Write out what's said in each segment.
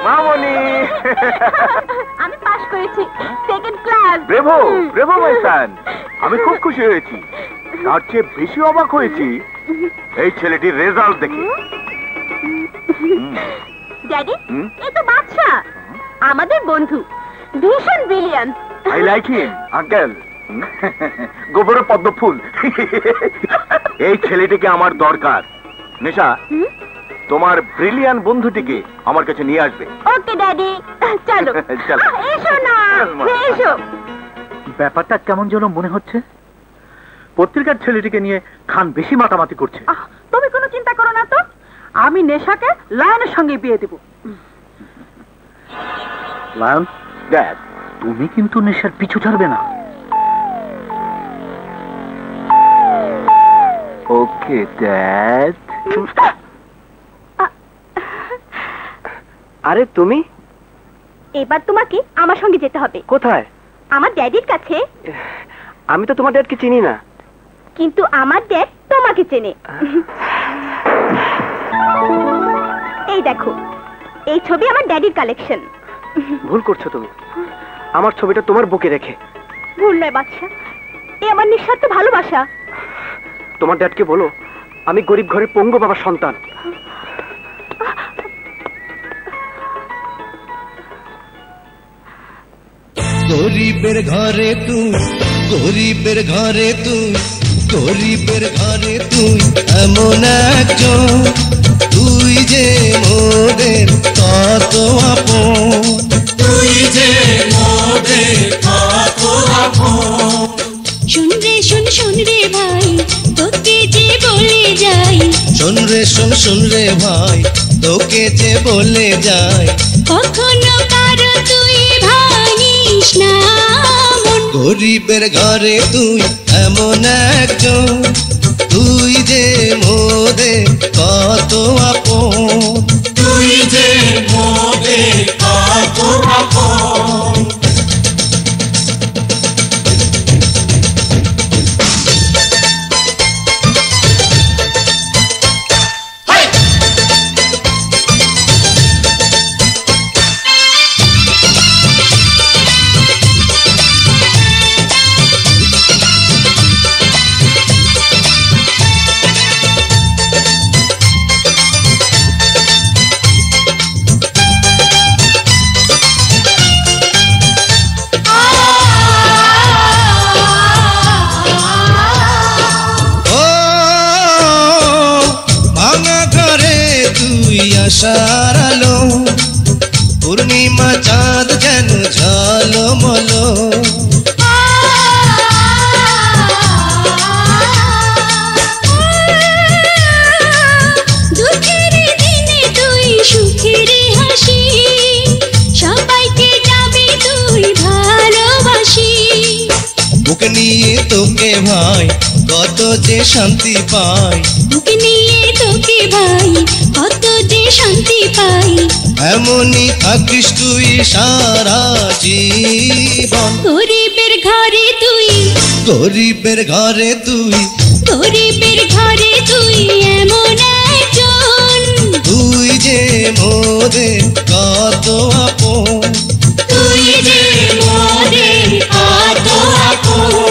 মামনি, আমি পাস করেছি second class. Bravo bravo মাই সান, আমি খুব খুশি হয়েছি। তার চেয়ে বেশি অবাক হয়েছি এই ছেলেটির রেজাল্ট দেখে। ড্যাডি, এই তো বাচ্চা, আমাদের বন্ধু, ভীষণ brilliant. I like him uncle. গোবরের পদ্ম ফুল। এই ছেলেটিকে আমার দরকার। নেশা, তোমার ব্রিলিয়ান্ট বন্ধুটিকে আমার কাছে নিয়ে আসবে। ওকে ড্যাডি, চলো। চলো। এসো না, এসো। ব্যাপারটা কেমন যেন মনে হচ্ছে। পত্রিকার ছেলেটিকে নিয়ে খান বেশি মাতামাতি করছে। তুমি কোনো চিন্তা করো না তো, আমি নেশাকে লায়নের সঙ্গে বিয়ে দেব। লায়ন, ড্যাড, তুমি কিন্তু নেশার পিছু ছাড়বে না। Okay dad. আরে তুমি? এবার তোমাকে আমার সঙ্গে যেতে হবে। কোথায়? আমার ড্যাডির কাছে। আমি তো তোমার ড্যাডকে চিনি না। কিন্তু আমার ড্যাড তোমাকে চেনে। এই দেখো, এই ছবি আমার ড্যাডির কালেকশন। ভুল করছো তুমি, আমার ছবিটা তোমার বুকে রেখে। ভুল নয় বাদশা, এ আমার নিঃস্বার্থ ভালোবাসা। তোমার ড্যাডকে বলো আমি গরিব ঘরের পঙ্গু বাবার সন্তান। গরিবের ঘরে তুই, গরিবের ঘরে তুই, গরিবের ঘরে তুই এমন একজন, তুই যে মোদের কত আপন, তুই যে মোদের কত আপন। শুন রে শুন শুন রে ভাই, তোকে যে বলে যাই, শোন রে শোন শোন রে ভাই, তোকে যে বলে যাই, কখনো কারো তুই ভাঙিস না মন। গরিবের ঘরে তুই এমন একজন, তুই যে মোদের কত আপন, তুই যে মোদের কত আপন। আশার আলো, পূর্ণিমা চাঁদ যেন ঝলমলো, দুঃখের দিনে তুই সুখের হাসি, সবাইকে যাবি তুই ভালোবাসি। বুক নিয়ে তোকে ভাই কত যে শান্তি পাই, বুক নিয়ে তোকে ভাই কত যে শান্তি পাই, এমনই থাকিস তুই সারা জীবন। গরিবের ঘরে তুই, গরিবের ঘরে তুই, গরিবের ঘরে তুই এমন একজন, তুই যে মোদের কত আপন, তুই যে মোদের কত আপন।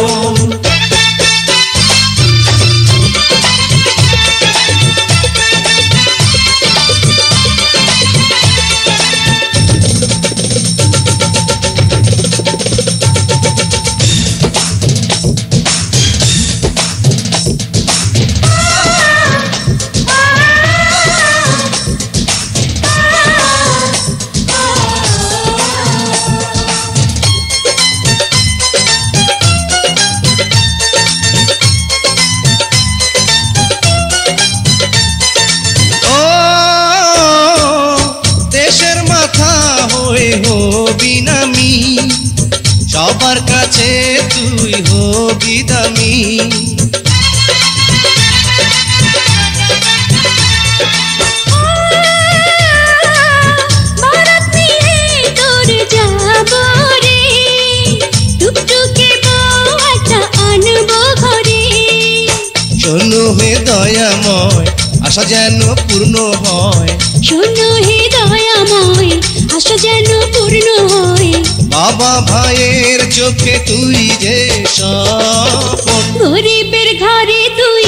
হবি নামি, সবার কাছে তুই হবি দামি, ভারত নিয়ে তোর যাব রে, টুকটুকে বউ আশা যেন পূর্ণ হয়। শোনো হে দয়াময়, আশা যেন পূর্ণ হয়। বাবা ভাইয়ের চোখে তুই যে স্বপন, গরিবের ঘরে তুই,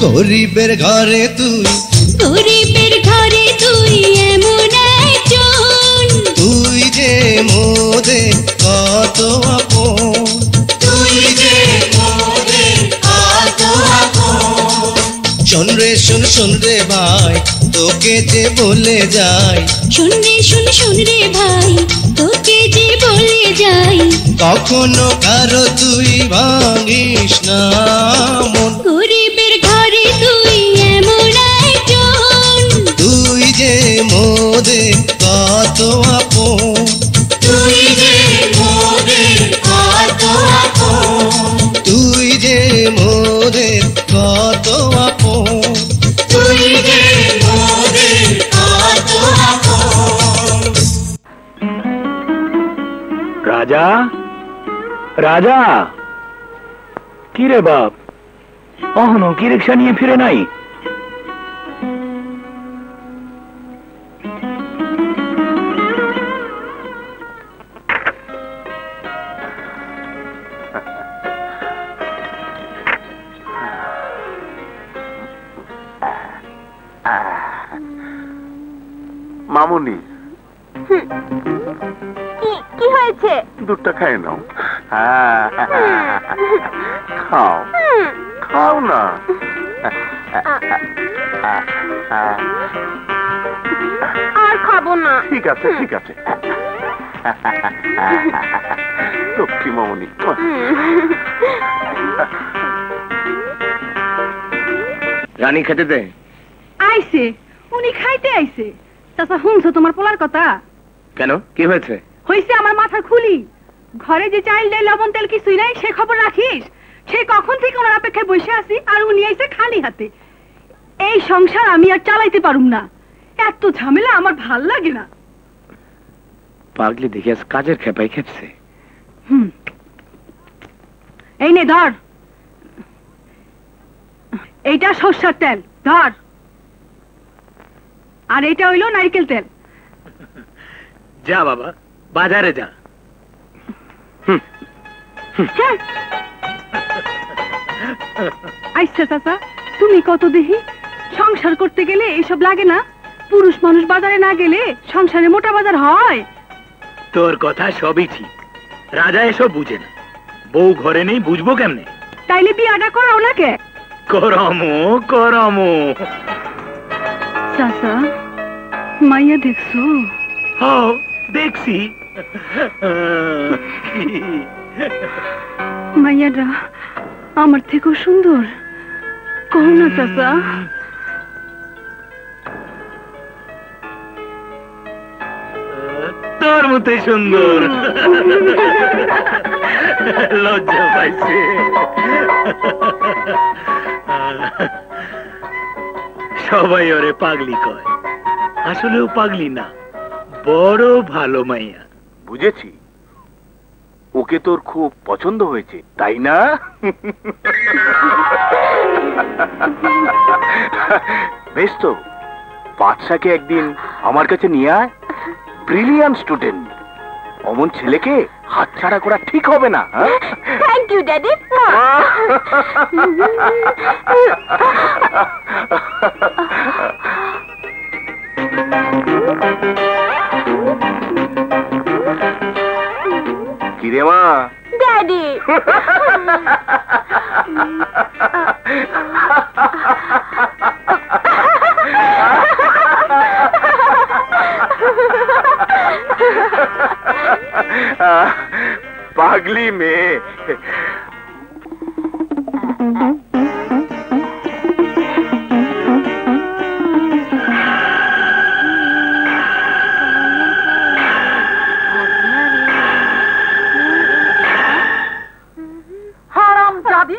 গরিবের ঘরে তুই, গরিবের ঘরে তুই এমন একজন। তুই যে মোদের কত আপন, তুই যে মোদের কত আপন। শোন রে শোন শোন রে ভাই, তোকে যে বলে যাই, শোন রে শোন শোন রে ভাই, তোকে যে বলে যাই। কখনো কারো তুই ভাঙিস না মন, গরিবের ঘরে তুই এমন একজন। তুই যে মোদের কত আপন, তুই যে মোদের কত আপন, তুই যে মোদের কত আপন, তুই যে মোদের কত আপন। রাজা, রাজা, কি রে বাপ, অহনো কি রিক্সা নিয়ে ফিরে নাই? মামুনি, কি হয়েছে? দুধটা খাই নাও। খাও খাও না। আর খাবো না। ঠিক আছে ঠিক আছে। লক্ষ্মী মামুনি। রানী খেতে দে। আইছে, উনি খাইতে আইছে। চাচা শুনছো তোমার পোলার কথা? কেন, কি হয়েছে? হইছে আমার মাথার খুলি। ঘরে যে চাইল ডাল লবণ তেল কিছুই নাই, সে খবর রাখিস? সে কখন থেকে ওনার অপেক্ষায় বসে আছি, আর উনি আইছে খালি হাতে। এই সংসার আমি আর চালাইতে পারুম না। এত ঝামেলা আমার ভাল লাগে না। পাগলি দেখে আজ কাজের খেপাই খেপছে। এই নে ধর, এইটা সরষের তেল ধর, আর এইটা হইলো নারকেল তেল। যা বাবা, বাজারে যা। আচ্ছা চাচা, তুমি কত দেখি সংসার করতে গেলে এইসব লাগে না? পুরুষ মানুষ বাজারে না গেলে সংসারে মোটা বাজার হয়? তোর কথা সবই ঠিক, রাজা এসব বুঝে না। বউ ঘরে নেই, বুঝবো কেমনে? তাইলে বিয়াটা করো না কে? করমো করমো। চাচা, মাইয়া দেখছো? হ্যাঁ দেখছি। মাইয়াটা আমার থেকেও সুন্দর, কও না চাচা। তোর মতোই সুন্দর। লজ্জা পাইছে। সবাই ওরে পাগলি কয়, আসলেও পাগলি না, বড় ভালো মাইয়া। বুঝেছি, ওকে তোর খুব পছন্দ হয়েছে, তাই না? বেশ তো, বাদশাকে একদিন আমার কাছে নিয়ে আয়। ব্রিলিয়ান্ট স্টুডেন্ট, অমন ছেলেকে হাতছাড়া করা ঠিক হবে না। Thank you daddy. কিরে মা? ড্যাডি, পাগলি মেয়ে। হারাম জাদি,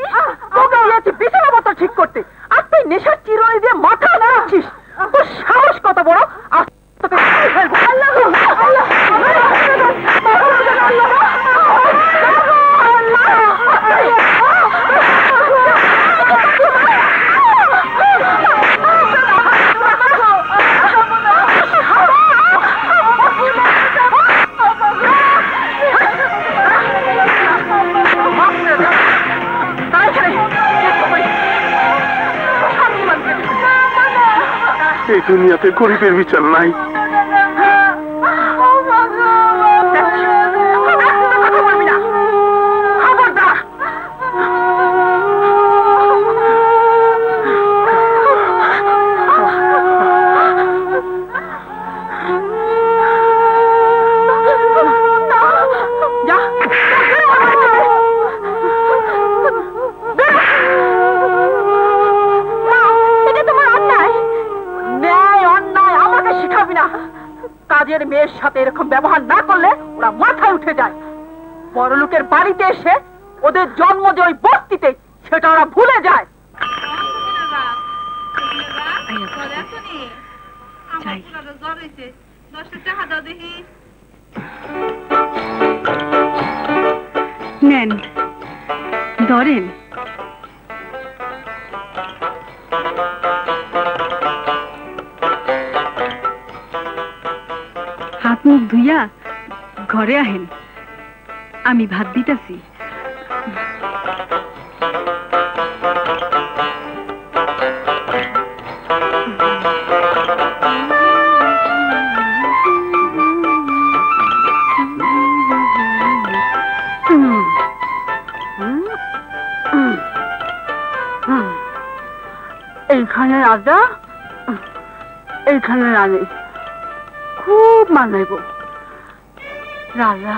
তোকে দিয়েছি বিছানা মতো ঠিক করতে, আর তুই নেশার চিরুনি দিয়ে মাথা নাড়াচ্ছিস। তোর সাহস কত বড়! আর তোকে ফেলবো। আল্লাহ আল্লাহ আল্লাহ দুনিয়াতে গরিবের বিচার নাই। কাজের মেয়ের সাথে এরকম ব্যবহার না করলে ওরা মাথায় উঠে যায়। বড় লোকের বাড়িতে এসে ওদের জন্ম যে ওই বস্তিতে, সেটা ওরা ভুলে যায়। নেন, ধরেন। হাত মুখ ধুইয়া ঘরে আহেন, আমি ভাত দিতেছি। এইখানে রাজা, এইখানে রানী, খুব মানাইব। রাজা,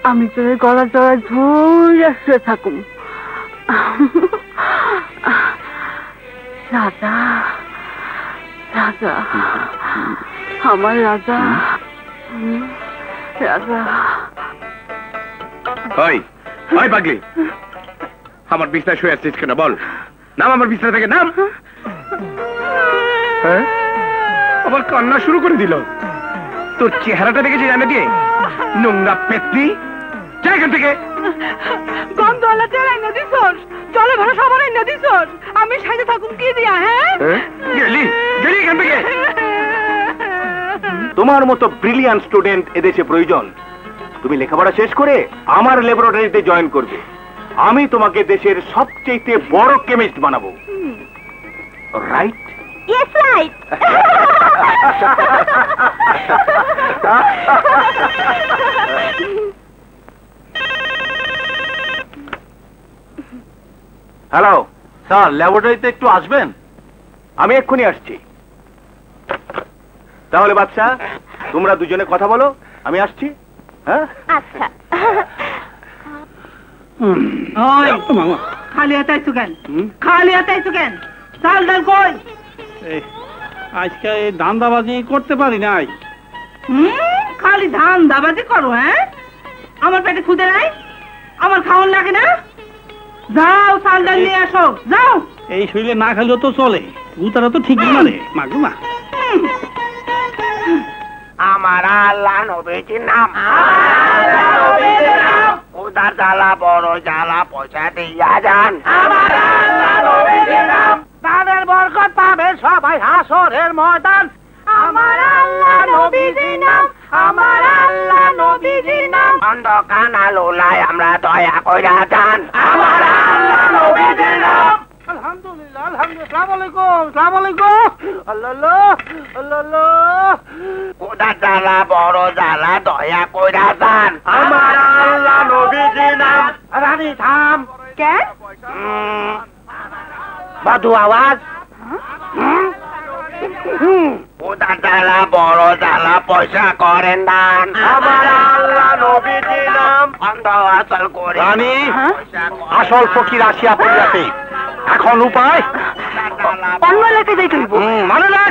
আমি তোর গলা জড়ায় ধরে শুয়ে থাকুম। রাজা, রাজা, আমার রাজা, রাজা। ওই ওই পাগলি, আমার বিছনায় শুয়ে আসছিস কেন? বল, নাম আমার বিছনা থেকে, নাম। আবার কান্না শুরু করে দিল। তোর চেহারাটা দেখেছি জানে দিয়ে, নোংরা পেতনি, যা এখান থেকে। গন্ধওয়ালা চেরাই নদী সোস, চলে ভরা সবার নদী সোস, আমি সাইডে থাকুম কি দিয়া? হ্যাঁ, গেলি গেলি এখান থেকে। তোমার মতো ব্রিলিয়ান্ট স্টুডেন্ট এদেশে প্রয়োজন। তুমি লেখাপড়া শেষ করে আমার ল্যাবরেটরিতে জয়েন করবে। আমি তোমাকে দেশের সবচেয়ে বড় কেমিস্ট বানাবো। Right? Yes, right. Hello sir, ল্যাবরেটরিতে একটু আসবেন? আমি এক্ষুনি আসছি। তাহলে বাচ্চা, তোমরা দুজনে কথা বলো, আমি আসছি। হ্যাঁ, আচ্ছা। খালি হাতে আইছো কেন? খালি হাতে আইছো কেন? চাল ডাল কই? আজকে ধান্দাবাজি করতে পারি নাই। খালি ধান দাবাজি করো? হ্যাঁ, আমার পেটে খুদে নাই? আমার খাওয়ান লাগে না? যাও, চাল ডাল নিয়ে আসো, যাও। এই শরীরে না খাইলেও তো চলে, গুতারা তো ঠিকই মারে মাগু মা। আমার আল্লাহ নবীজির নাম, উদার জ্বালা বড় জ্বালা পয়সা দিয়া যান। আমার আল্লাহ নবীজির নাম, তাদের বরকত পাবে সবাই হাসরের ময়দান। আমার আল্লাহ নবীজির নাম, আমার আল্লাহ নবীজির নাম, অন্ধ কানা লোলায় আমরা দয়া কইরা যান। আমার আল্লাহ নবীজির নাম। আলহামদুলিল্লাহ, আলহামদুলিল্লাহ। আসসালামু আলাইকুম, আসসালামু আলাইকুম। আল্লাহ আল্লাহ। উদার জ্বালা বড় জ্বালা দয়া কইরা যান। আমার আল্লাহ নবীজির নাম। রানী থাম। কেন? মধু আওয়াজ। উদার জ্বালা বড় জ্বালা পয়সা করেন দান। আমার আল্লাহ নবীজির নাম, অন্ধ আসল করে রানী, আসল ফকির আসিয়া পড়িয়াছে। এখন উপায় অন্য এলাকায় যাইতে হইব। মানে না,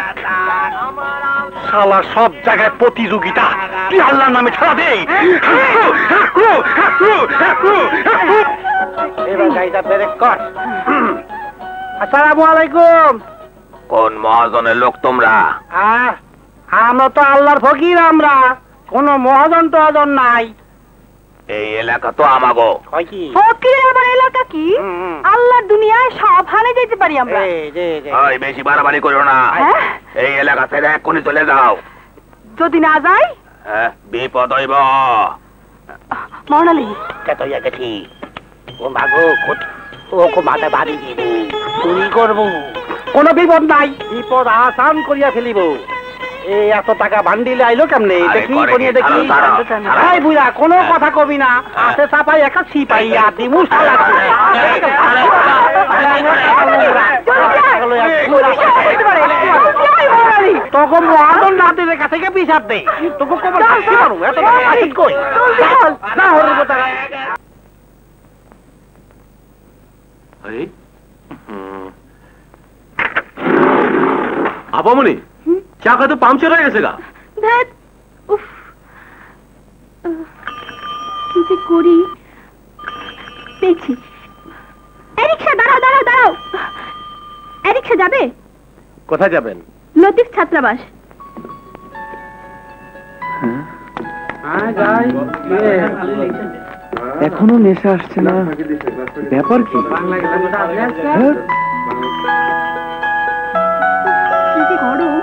শালা সব জায়গায় প্রতিযোগিতা। তুই আল্লাহর নামে ছাড়া দে। এবার গাইটা ব্রেক কর। আসসালামু আলাইকুম। কোন মহাজনের লোক তোমরা? আমরা তো আল্লাহর ফকির, আমরা কোন মহাজন টহাজন নাই। এই এলাকা তো আমাগো। ফকির আমার এলাকা কি? আল্লাহর দুনিয়ায় সব হানে যেতে পারি আমরা। ওই বেশি বাড়াবাড়ি করো না। এই এলাকা ছেড়ে এক্ষুনি চলে যাও। যদি না যাই? বিপদ হইব। মনালি কেতইয়া গেছি। ও মাগো, ও মাথায় বাড়ি দিব, চুরি করবো। কোনো বিপদ নাই, বিপদ আসান করিয়া ফেলিব। এই এত টাকা বান্ডিলে আইলো কেমনে? দেখি করিয়ে দেখি। এই বুড়া কোনো কথা কবি না, আছে চাপাই একা ছিপাইয়া দিমু শালা। তখন মহাজন নাতির কাছে থেকে পিছাব দে, তোকে কবর আসি পারো এত আসি কই না হরিব টাকা। আপামনি চাকা তো পাংচার হয়ে গেছে গা। কি যে করি দেখছি। রিক্সা দাঁড়াও দাঁড়াও দাঁড়াও, রিক্সা যাবে? কোথায় যাবেন? লতিফ ছাত্রাবাস। এখনো নেশা আসছে না, ব্যাপার কি? গরম।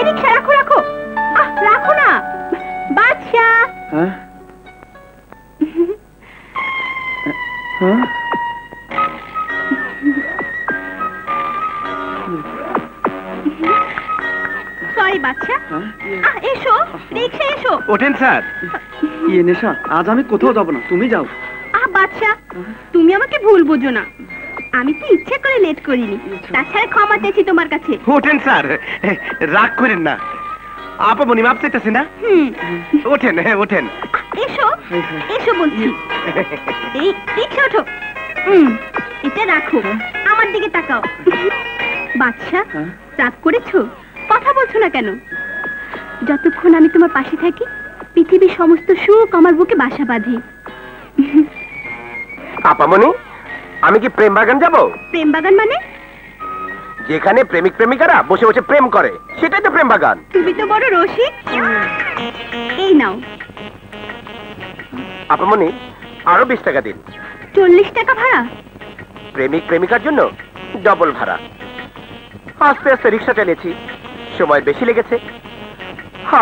রিক্সা রাখো রাখো, রাখো না বাদশা। সরি বাচ্চা, এসো রিক্সা এসো। ওঠেন স্যার। ইয়ে নেশা, আজ আমি কোথাও যাবো না, তুমি যাও। বাচ্চা তুমি আমাকে ভুল বুঝো না, আমি তো ইচ্ছে করে লেট করিনি, তাছাড়া ক্ষমা চাইছি তোমার কাছে। ওঠেন স্যার, রাগ করেন না। আপামনি মাপ চাইতেছি না। ওঠেন ওঠেন। এসো এসো বলছি। এই রিক্সা ওঠো। এটা রাখো, আমার দিকে তাকাও। বাচ্চা রাগ করেছো? কথা বলছো না কেন? যতক্ষণ আমি তোমার পাশে থাকি পৃথিবীর সমস্ত সুখ আমার বুকে বাসা বাঁধে। আপামনি আমি কি প্রেম বাগান যাব? প্রেম বাগান মানে? যেখানে প্রেমিক প্রেমিকারা বসে বসে প্রেম করে, সেটাই তো প্রেম বাগান। তুমি তো বড় রসিক। এই নাও। আপামনি আরো 20 টাকা দিন। 40 টাকা ভাড়া? প্রেমিক প্রেমিকার জন্য ডবল ভাড়া। আস্তে আস্তে রিক্সা চালিয়েছি, সময় বেশি লেগেছে।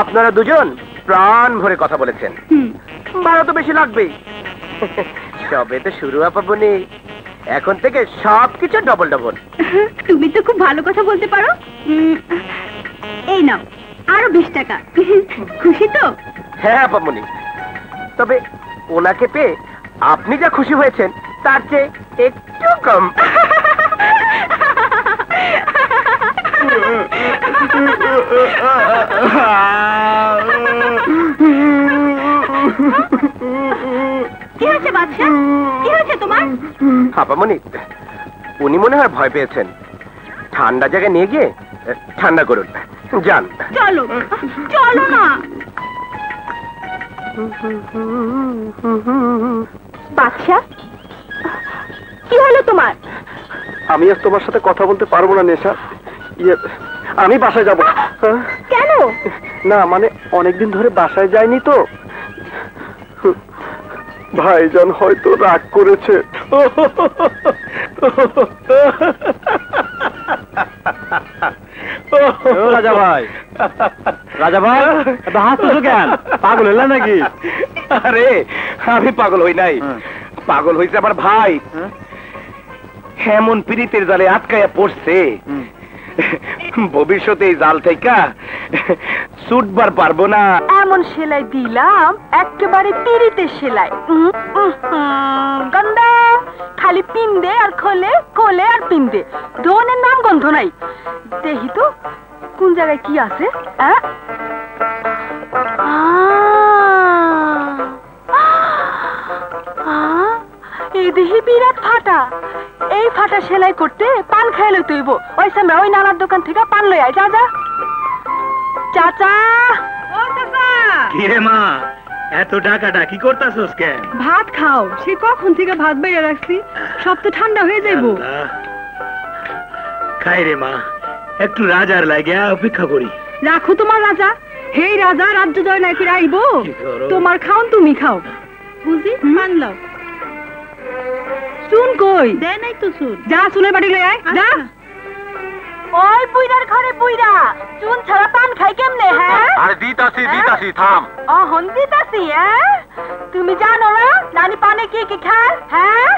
আপনারা দুজন প্রাণ ভরে কথা বলেছেন, ভাড়া তো বেশি লাগবেই। সবে তো শুরু আপামনি, এখন থেকে সবকিছু ডবল ডবল। তুমি তো খুব ভালো কথা বলতে পারো। এই নাও আরো 20 টাকা। খুশি তো? হ্যাঁ আপামনি, তবে ওনাকে পেয়ে আপনি যা খুশি হয়েছেন তার চেয়ে একটু কম। কি হয়েছে বাচ্চা, কি হয়েছে তোমার? আপামনি উনি মনে হয় ভয় পেয়েছেন, ঠান্ডা জায়গায় নিয়ে গিয়ে ঠান্ডা করুন। যান। চলো চলো না। বাচ্চা কি হলো তোমার? আমি আজ তোমার সাথে কথা বলতে পারবো না নেশা। আমি বাসায় যাব। কেন? না মানে অনেকদিন ধরে বাসায় যাইনি তো, ভাইজান হয়তো রাগ করেছে। রাজা ভাই, রাজা ভাই হাসছো কেন? পাগল হইলা নাকি? আরে আমি পাগল হই নাই, পাগল হইছে আমার ভাই। এমন পীড়িতের জালে আটকায়া পড়ছে, ভবিষ্যতে এই জাল থেকে ছুটবার পারবো না। এমন সেলাই দিলাম একেবারে পিরিতে সেলাই। গন্ধা খালি পিন্দে আর খোলে, খোলে আর পিন্দে, ধনের নাম গন্ধ নাই। দেখি তো কোন জায়গায় কি আছে। এই দেখি বিরাট ফাটা। এই ফাটা সেলাই করতে পান খাইলে তুইব। ওই সামনে ওই নানার দোকান থেকে পান লই আয়। যা যা। চাচা, ও চাচা। কি রে মা, এত টাকাটা কি করতাছস কেন? ভাত খাও, সে কখন থেকে ভাত বাইরে রাখছি, সব তো ঠান্ডা হয়ে যাইবো। খাই রে মা, একটু রাজার লাগিয়া অপেক্ষা করি। রাখো তোমার রাজা, হেই রাজা রাজ্য জয় নাই করে আইবো, তোমার খাওন তুমি খাও। বুঝি মান লও। চুন কই? দেয় নাই তো চুন। যা চুনের বাড়ি লই আয়, যা। ওই বুইড়ার ঘরে বুইড়া, চুন ছাড়া পান খাই কেমনে? হ্যাঁ আরে দিতাছি থাম। হন দিতাছি। তুমি জানো না নানি পানে কি কি খায়? হ্যাঁ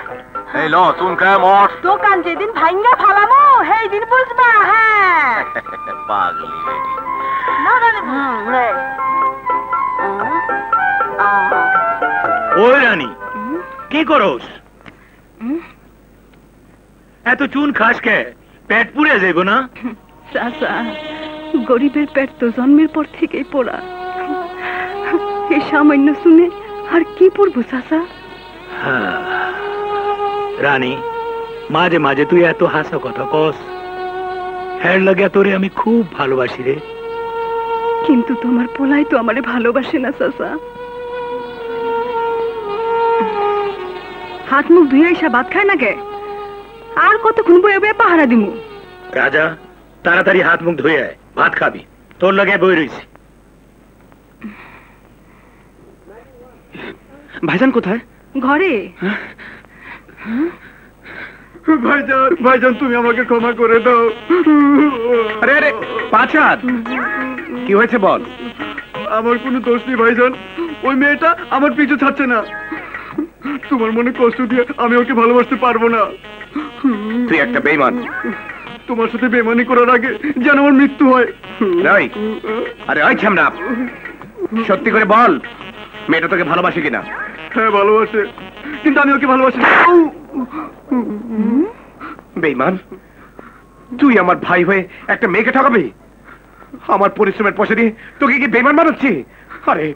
এই ল চুন খায় মর। দোকান যেদিন ভাঙ্গা ফালামো সেই দিন বুঝবা। হ্যাঁ পাগলি বেটি। ওই রানী কি করোস? এত চুন খাস কে? পেট পুড়ে যাইব না? চাচা, গরিবের পেট তো জন্মের পর থেকেই পোড়া। এই সামান্য শুনে আর কি পড়বো চাচা? রানী, মাঝে মাঝে তুই এত হাসা কথা কস, হ্যার লাগে তোরে আমি খুব ভালোবাসি রে। কিন্তু তোমার পোলাই তো আমারে ভালোবাসে না চাচা। হাত মুখ ধুয়ে এসে ভাত খায় না কে? আর কতক্ষণ বয়ে বয়ে পাহারা দিমু? রাজা, তাড়াতাড়ি হাত মুখ ধুয়ে আয়, ভাত খাবি। তোর লগে বই রইছি। ভাইজান কোথায়? ঘরে। ভাইজান তুমি আমাকে ক্ষমা করে দাও। আরে আরে পাঁচাত, কি হয়েছে বল? আমার কোনো দোষ নেই ভাইজান, ওই মেয়েটা আমার পিছু ছাড়ছে না। তোমার মনে কষ্ট দিয়ে আমি ওকে ভালোবাসতে পারবো না। তুই একটা বেঈমান। তোমার সাথে বেমানি করার আগে যেন আমার মৃত্যু হয়। আরে ওই ছামড়া, সত্যি করে বল, মেয়েটা তোকে ভালোবাসে কিনা? হ্যাঁ ভালোবাসে, কিন্তু আমি ওকে ভালোবাসি না। বেঈমান, তুই আমার ভাই হয়ে একটা মেয়েকে ঠকাবি? আমার পরিশ্রমের পয়সা দিয়ে তোকে কি বেঈমান বানাচ্ছি? আরে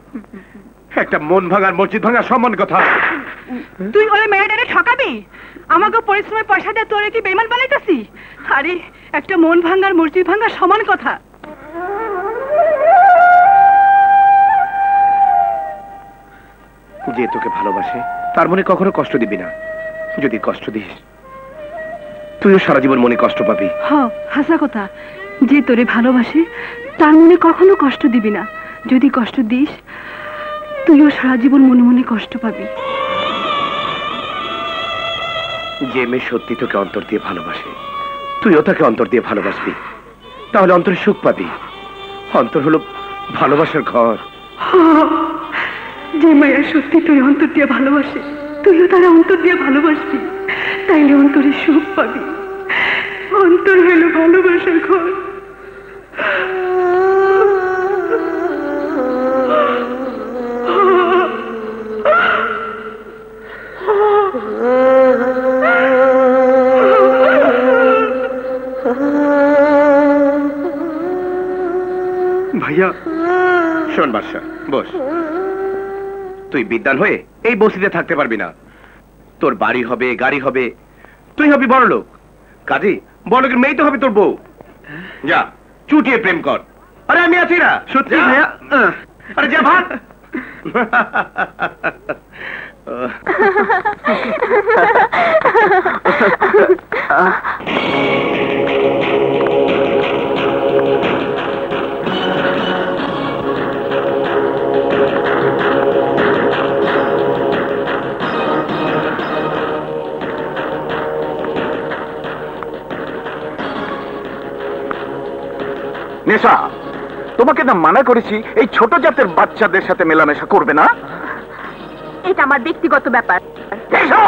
একটা মন ভাঙার মসজিদ ভাঙার সমান কথা। তুই ওই মেয়েটারে ঠকাবি? আমাকে পরিশ্রমের পয়সা দিয়ে তোরে কি বেঈমান বানাইতাছি? আরে একটা মন ভাঙার মসজিদ ভাঙার সমান কথা। যে তোকে ভালোবাসে তার মনে কখনো কষ্ট দিবি না। যদি কষ্ট দিস তুইও সারা জীবন মনে কষ্ট পাবি। হাসা কথা। যে তোরে ভালোবাসে তার মনে কখনো কষ্ট দিবি না। যদি কষ্ট দিস তুইও সারা জীবন মনে মনে কষ্ট পাবি। যে মেয়ে সত্যি তোকে অন্তর দিয়ে ভালোবাসে তুইও তাকে অন্তর দিয়ে ভালোবাসবি, তাহলে অন্তরে সুখ পাবি। অন্তর হলো ভালোবাসার ঘর। যে মায়া সত্যি তুই অন্তর দিয়ে ভালোবাসে তুইও তারা অন্তর দিয়ে ভালোবাসবি, তাইলে অন্তরে সুখ পাবি। অন্তর হলো ভালোবাসার ঘর। ভাইয়া শোন বাদশা, বস। তুই বিদ্বান হয়ে এই বস্তিতে থাকতে পারবি না। তোর বাড়ি হবে, গাড়ি হবে, তুই হবি বড় লোক। কাজী বড় লোকের মেয়ে তো হবে তোর বউ। যা চুটিয়ে প্রেম কর। আরে আমি আছি না? সত্যি যা। ভাইয়া? আরে যা ভাত। নেশা, তোমাকে না মানা করেছি এই ছোট জাতের বাচ্চাদের সাথে মেলামেশা করবে না। এটা আমার ব্যক্তিগত ব্যাপার। নেশা!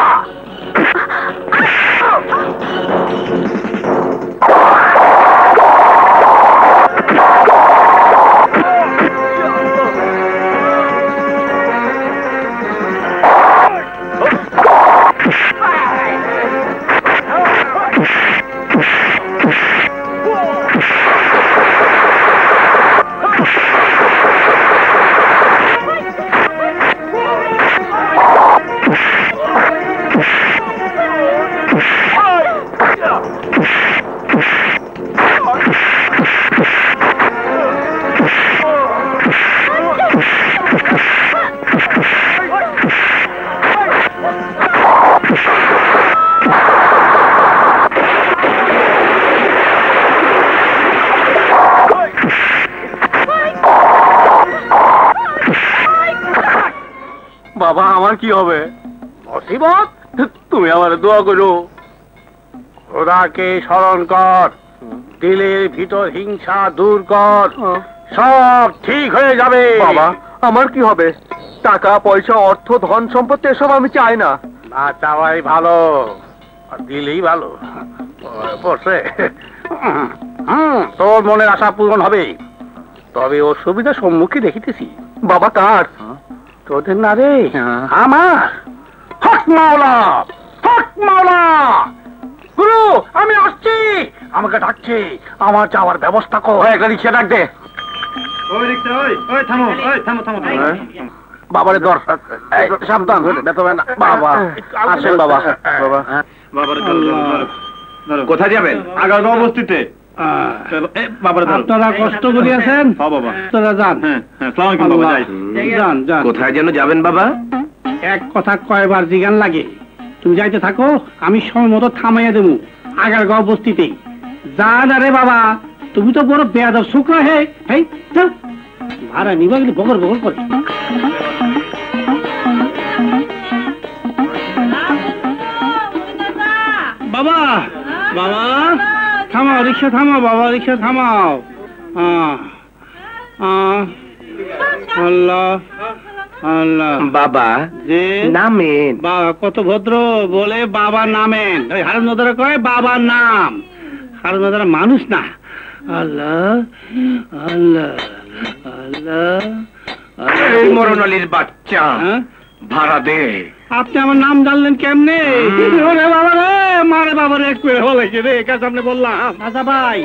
বাবা, আমার কি হবে? মুসিবত তুমি আমার দোয়া করো। খোদাকে স্মরণ কর, দিলের ভিতর হিংসা দূর কর, সব ঠিক হয়ে যাবে। বাবা, আমার কি হবে? টাকা পয়সা অর্থ ধন সম্পত্তি এসব আমি চাই না। না চাওয়াই ভালো, আর দিলেই ভালো। পড়ছে তোর মনের আশা পূরণ হবে, তবে অসুবিধার সম্মুখীন দেখিতেছি। বাবা কার? তোদের না রে, আমার। হক মাওলা, হক মাওলা। গুরু, আমি আসছি, আমাকে ডাকছে, আমার যাওয়ার ব্যবস্থা কর। একটা রিক্সা ডাক দে। বাবারে দর, সাবধান, বেতবে না। বাবা আসেন বাবা। কোথায় যাবেন? আগারগাঁও বস্তিতে। আপনারা কষ্ট করিয়াছেন, আপনারা যান। যান যান। কোথায় যেন যাবেন বাবা? এক কথা কয়বার জিগান লাগে? তুমি যাইতে থাকো, আমি সময় মতো থামাইয়া দেবো আগারগাঁও বস্তিতে। যান। আরে বাবা, তুমি তো বড় বেয়াদব শুক্র হে। ভাড়া নিবা গেলে বগর বগর করে। বাবা, বাবা থামাও, রিক্সা থামাও বাবা, রিক্সা থামাও। আল্লাহ আল্লাহ। বাবা যে নামেন। বাবা কত ভদ্র, বলে বাবা নামেন। ওই হারামজাদারা কয় বাবার নাম, হারামজাদারা মানুষ না। আল্লাহ আল্লাহ আল্লাহ। এই মরণ আলীর বাচ্চা, হ্যাঁ? ভাড়া দে। আপনি আমার নাম জানলেন কেমনে? ওরে বাবা রে, মারে বাবা রে, একটু হলেছে রে, কার সামনে বললাম। আচ্ছা ভাই,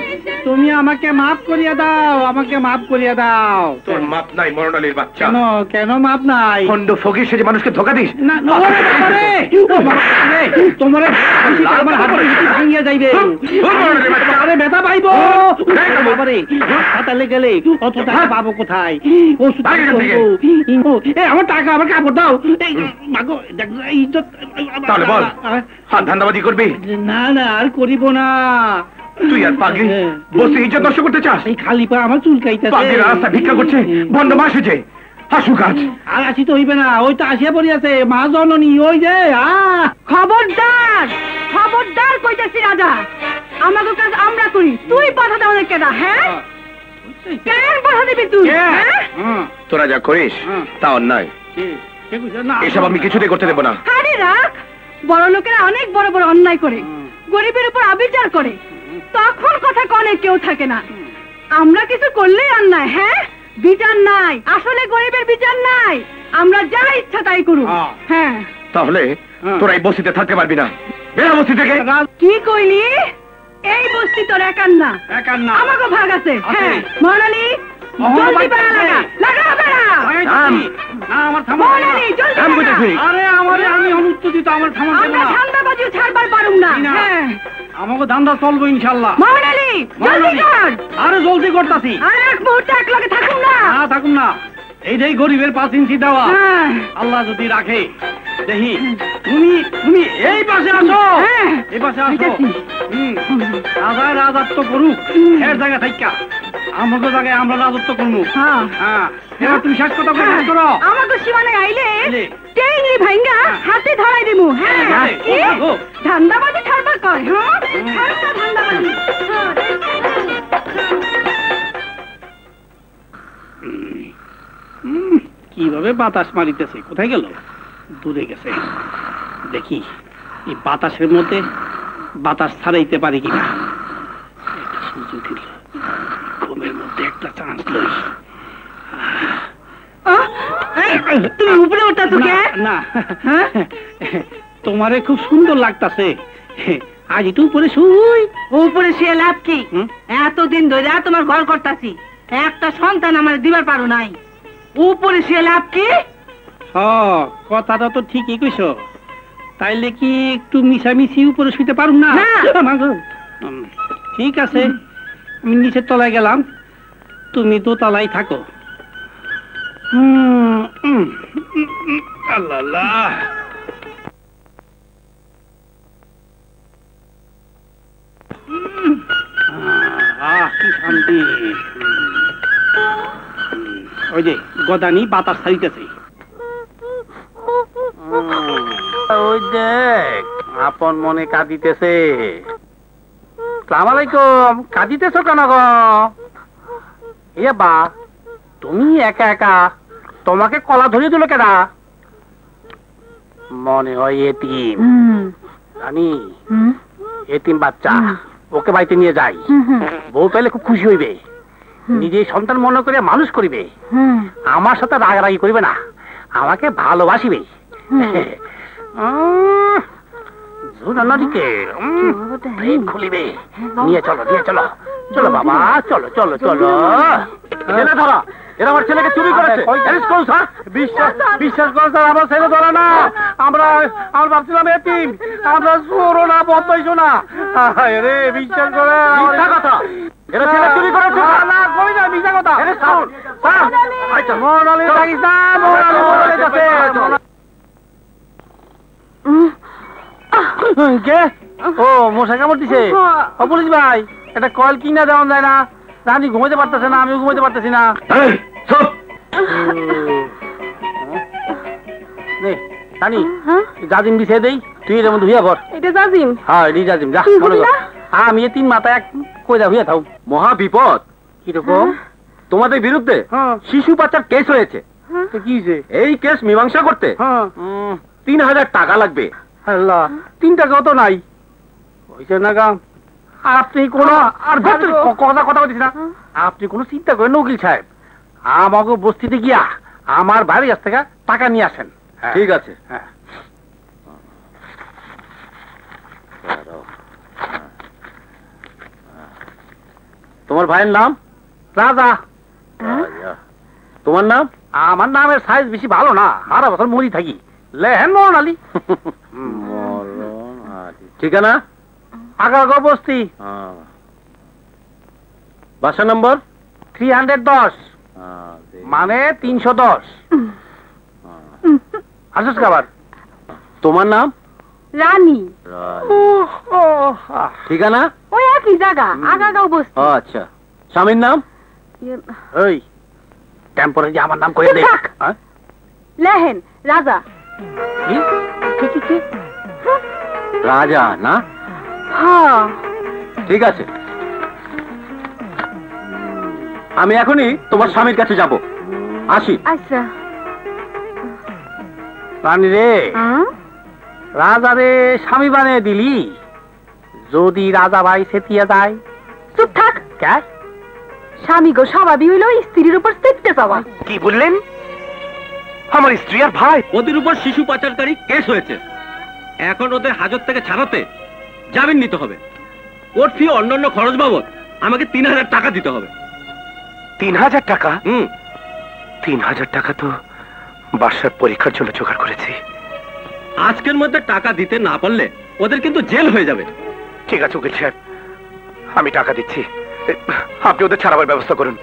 তুমি আমাকে মাফ করিয়া দাও, আমাকে মাফ করিয়া দাও। তোর মাপ নাই মরণ আলীর বাচ্চা। কেন কেন মাপ নাই? খন্ড ফকির সেজে মানুষকে ধোকা দিস। না ওরে বাবা রে, ও বাবা রে, তোমার আমার হাত ভাঙিয়া যাইবে। আরে ব্যথা পাইবো বাবা রে, হাসপাতালে গেলে অত টাকা পাবো কোথায়? ওষুধ করবো। আমার টাকা, আমার কাপড় দাও। এই মাগো, তাহলে বল, হাত ধান্দাবাজি করবি? না না, আর করিব না। তুই আর পাগলি বসে ইজ্জত নষ্ট করতে চাস? এই খালি পা আমার চুলকাইতেছে। পাগলি রাস্তা ভিক্ষা করছে, বন্ধ মাস হয়েছে, হাসু কাজ। আর আসি তো হইবে না, ওই তো আসিয়া পড়িয়াছে মা জননী। ওই যে খবরদার, খবরদার কইতেছি রাজা, আমাকে কাজ আমরা করি, তুই বাধা দেওয়া কেনা? হ্যাঁ, কেন বাধা দিবি তুই? তোরা যা করিস তা অন্যায়, এসব আমি কিছুতেই করতে দেবো না। আরে রাখ, বড় লোকেরা অনেক বড় বড় অন্যায় করে, গরিবের উপর আবিচার করে, তখন কথা কনে কেউ থাকে না। আমরা কিছু করলেই অন্যায়। হ্যাঁ, বিচার নাই, আসলে গরিবের বিচার নাই, আমরা যা ইচ্ছা তাই করু। হ্যাঁ, তাহলে তোরা এই বস্তিতে থাকতে পারবি না, বেরা বস্তি থেকে। কি কইলি? এই বস্তি তোর একার না, একার না, আমাকে ভাগ আছে। হ্যাঁ মনালি, জলদি বেড়া লাগা, লাগা বেড়া। আরে আমারে আমি অনুত্তর দিত, আমার থামান দেব আমরা না। ধান্দাবাজি ছাড়বার পারুম না। হ্যাঁ, আমাকে ধান্দা চলবো ইনশাআল্লাহ। মনালি জলদি কর। আরে জলদি করতাছি। আর এক মুহূর্তে এক লগে থাকুম না। না থাকুম না, এইটাই গরিবের 5 ইঞ্চি দেওয়া। হ্যাঁ, আল্লাহ যদি রাখে। দেখি তুমি তুমি এই পাশে আসো, এই পাশে আসো। রাজা রাজত্ব করুক এর জায়গা থাইকা, আমাকে জায়গায় আমরা রাজত্ব করবো। হ্যাঁ, এবার তুমি শেষ কথা শেষ করো। আমাকে সীমানে আইলে টেইলি ভাঙ্গা হাতে ধরাই দিমু। হ্যাঁ, কি ধান্দাবাজি ছাড়বার কয়? হ্যাঁ, ছাড়ো না ধান্দাবাজি। কিভাবে বাতাস মারিতেছে, কোথায় গেল? দূরে গেছে। দেখি এই বাতাসের মধ্যে বাতাস ছাড়াইতে পারি কিনা। ঘুমের মধ্যে একটা চান্স লই। তুমি উপরে উঠতেছো কে? না, তোমারে খুব সুন্দর লাগতাছে, আজ একটু উপরে শুই। উপরে শুয়ে লাভ কি? এতদিন ধরে তোমার ঘর করতাছি, একটা সন্তান আমার দিবার পারো নাই, উপরে শুয়ে লাভ কি? কথাটা তো ঠিকই কইছ, তাইলে কি একটু মিশামিশি উপরে শুইতে পারুম না? ঠিক আছে, আমি নিচের তলায় গেলাম, তুমি দোতলায় থাকো। আল্লাহ, কি শান্তি। ওই যে গদানি বাতাস ছাড়িতেছে। ওই দেখ আপন মনে কাঁদিতেছে। সালাম আলাইকুম। কাঁদিতেছ কেন গো? এ বা, তুমি একা একা, তোমাকে কলা ধরিয়ে দিল কেনা? মনে হয় এতিম। জানি এতিম বাচ্চা, ওকে বাড়িতে নিয়ে যাই। বউ পেলে খুব খুশি হইবে, নিজে সন্তান মনে করে মানুষ করিবে। আমার সাথে রাগারাগি করিবে না, আমাকে ভালোবাসিবে। খুলিবে। নিয়ে চলো, নিয়ে চলো। চলো বাবা, চলো চলো চলো। ছেলে ধরা, এরা আমার ছেলেকে চুরি করেছে। বিশ্বাস করো স্যার, আমার ছেলে ধরা না। আমরা ভাবছিলাম এতিম, আমরা চোরও না, বদমাইশও না। রে বিশ্বাস করে। কথা, এরা ছেলে চুরি করেছে না। কই না মিথ্যা কথা। মোহনালি থাকিস না, মোহনালি কাছে। কে? ও মশা কামড় দিছে। ও পুলিশ ভাই, এটা কয়েল কিনা দেওয়া যায় না? রানী ঘুমাইতে পারতেছে না, আমিও ঘুমাইতে পারতেছি না। রানী, জাজিম বিছিয়ে দেই, তুই এর মধ্যে হুইয়া পর। এটা জাজিম? হ্যাঁ, এটি জাজিম। যা, আমি তিন মাথা এক কইরা হুইয়া থাও। মহা বিপদ। কিরকম? তোমাদের বিরুদ্ধে শিশু পাচার কেস হয়েছে। কি হয়েছে? এই কেস মীমাংসা করতে 3000 টাকা লাগবে। আল্লাহ, 3 টাকাও তো নাই। হয়েছে না গা? আপনি কোন কথা বলছিস না? আপনি কোন চিন্তা করেন না উকিল সাহেব, আমাকে বস্তিতে গিয়া আমার বাড়ির কাছ থেকে টাকা নিয়ে আসেন। ঠিক আছে। হ্যাঁ, তোমার ভাইয়ের নাম? রাজা। তোমার নাম? আমার নামের সাইজ বেশি ভালো না, 12 বছর মরি থাকি। লেহেন মরণ আলী। ঠিকানা? আগারগড় বস্তি। বাসা নম্বর? 310, মানে 310। আসুস খাবার। তোমার নাম? রানী। ঠিকানা? ওই একই জায়গা, আগাগাঁও বস্তি। আচ্ছা। স্বামীর নাম? ওই টেম্পোরারি আমার নাম কইয়া দে। লেহেন রাজা। রাজা না? হ্যাঁ। ঠিক আছে, আমি এখনই তোমার স্বামীর কাছে যাব। আসি। আচ্ছা। রানী রে, রাজা রে স্বামী বানিয়ে দিলি, যদি রাজা ভাই সেতিয়া যায়? চুপ থাক। কে? স্বামী গো স্বভাবই হইল স্ত্রীর উপর চেপতে যাওয়া। কি বললেন? আমার স্ত্রী আর ভাই? ওদের উপর শিশু পাচারকারী কেস হয়েছে। এখন ওদের হাজত থেকে ছাড়াতে জামিন নিতে হবে। কোর্ট ফি অন্যান্য খরচ বাবদ আমাকে 3000 টাকা দিতে হবে। 3000 টাকা? 3000 টাকা তো বাসার পরীক্ষার জন্য জোগাড় করেছি। আজকের মধ্যে টাকা দিতে না পারলে ওদের কিন্তু জেল হয়ে যাবে। ঠিক আছে উকিল সাহেব, আমি টাকা দিচ্ছি, আপনি ওদের ছাড়াবার ব্যবস্থা করুন।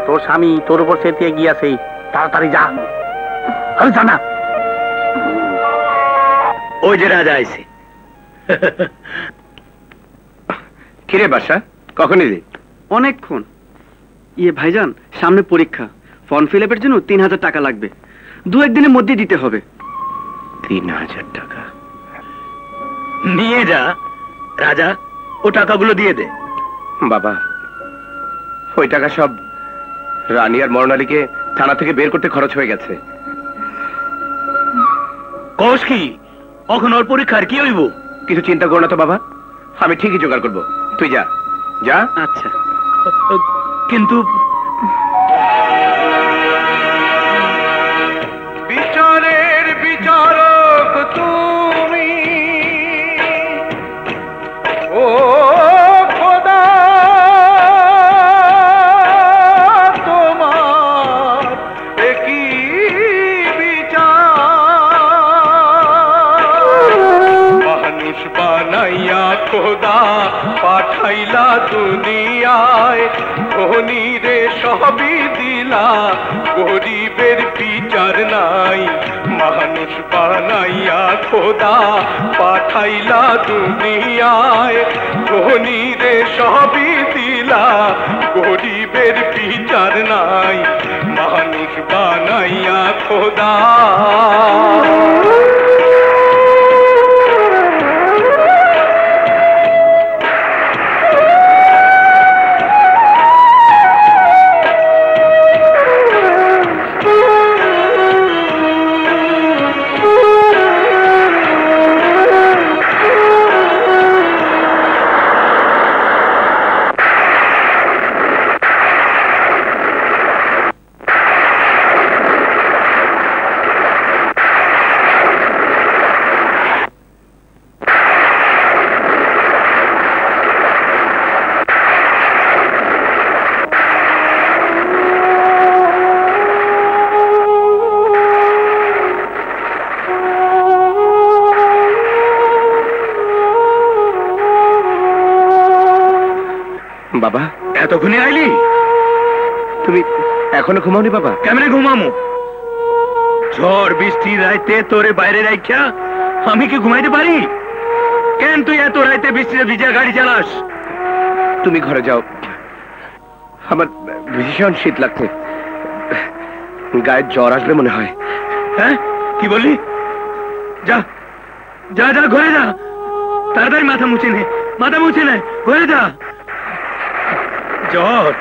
তোর স্বামী তোর উপর সেটিয়ে গিয়াছে, তাড়াতাড়ি যা। আমি জানা ওই যে রাজা আইছে। কিরে বাসা, কখন এলি? অনেকক্ষণ। ইয়ে ভাইজান, সামনে পরীক্ষা, ফর্ম ফিল আপের জন্য 3000 টাকা লাগবে, 2-1 দিনের মধ্যে দিতে হবে। 3000 টাকা নিয়ে যা রাজা, ও টাকাগুলো দিয়ে দে। বাবা, ওই টাকা সব রানী আর মরণালীকে থানা থেকে বের করতে খরচ হয়ে গেছে। কস কি? এখন ওর পরীক্ষার কি হইব? কিছু চিন্তা করো না তো বাবা, আমি ঠিকই জোগাড় করবো, তুই যা যা। আচ্ছা, কিন্তু বিচারের বিচারক তুমি, ও খোদা তোমার একই বিচার, মানুষ বানাইয়া খোদা পাঠাইলা দুনিয়ায়, ধনী রে সবই দিলা, গরিব গরিবের বিচার নাই, মানুষ বানাইয়া খোদা পাঠাইলা দুনিয়ায়, ধনী রে সবই দিলা, গরিবের বিচার নাই, মানুষ বানাইয়া খোদা। বাবা এতক্ষণে আইলি? তুমি এখনো ঘুমাওনি বাবা? কেমনে ঘুমামো? ঝড় বৃষ্টি রাইতে তোরে বাইরে রাইখা আমি কি ঘুমাইতে পারি? কেন তুই এত রাইতে বৃষ্টিতে ভিজা গাড়ি চালাস? তুমি ঘরে যাও, আমার ভীষণ শীত লাগছে, গায়ে জ্বর আসবে মনে হয়। হ্যাঁ কি বললি? যা যা যা ঘরে যা, তাড়াতাড়ি মাথা মুছে নে, মাথা মুছে নে, ঘরে যা। জ্বর?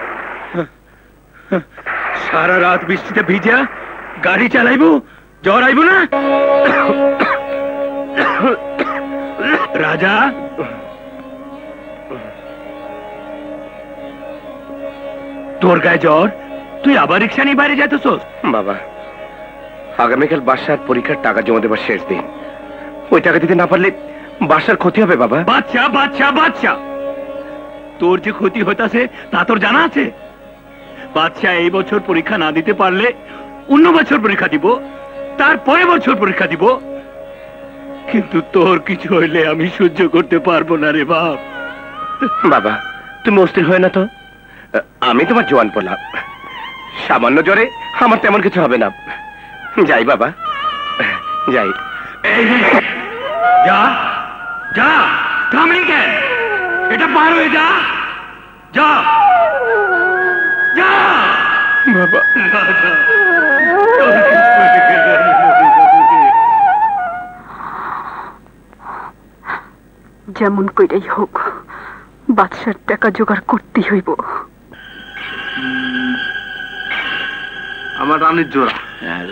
সারা রাত বৃষ্টিতে ভিজা গাড়ি চালাইবো, জ্বর আইব না? রাজা তোর গায়ে জ্বর, তুই আবার রিক্সা নিয়ে বাইরে যাইতেছস? বাবা আগামীকাল বাসার পরীক্ষার টাকা জমা দেবার শেষ দিন, ওই টাকা দিতে না পারলে বাসার ক্ষতি হবে বাবা। বাচ্চা বাচ্চা বাচ্চা, তোর যে ক্ষতি হইতাছে তা তোর জানা আছে? বাচ্চা এই বছর পরীক্ষা না দিতে পারলে অন্য বছর পরীক্ষা দিব, তারপরে বছর পরীক্ষা দিব, কিন্তু তোর কিছু হইলে আমি সহ্য করতে পারবো না রে বাপ। বাবা তুমি অস্থির হয় না তো, আমি তোমার জোয়ান পোলা, সামান্য জ্বরে আমার তেমন কিছু হবে না। যাই বাবা যাই। যা যা, থামলি কেন? এটা পার হয়ে যা, যা যা বাবা। রাজা যেমন কইরাই হোক বাদশার টাকা জোগাড় করতেই হইব। আমার রানীর জোড়া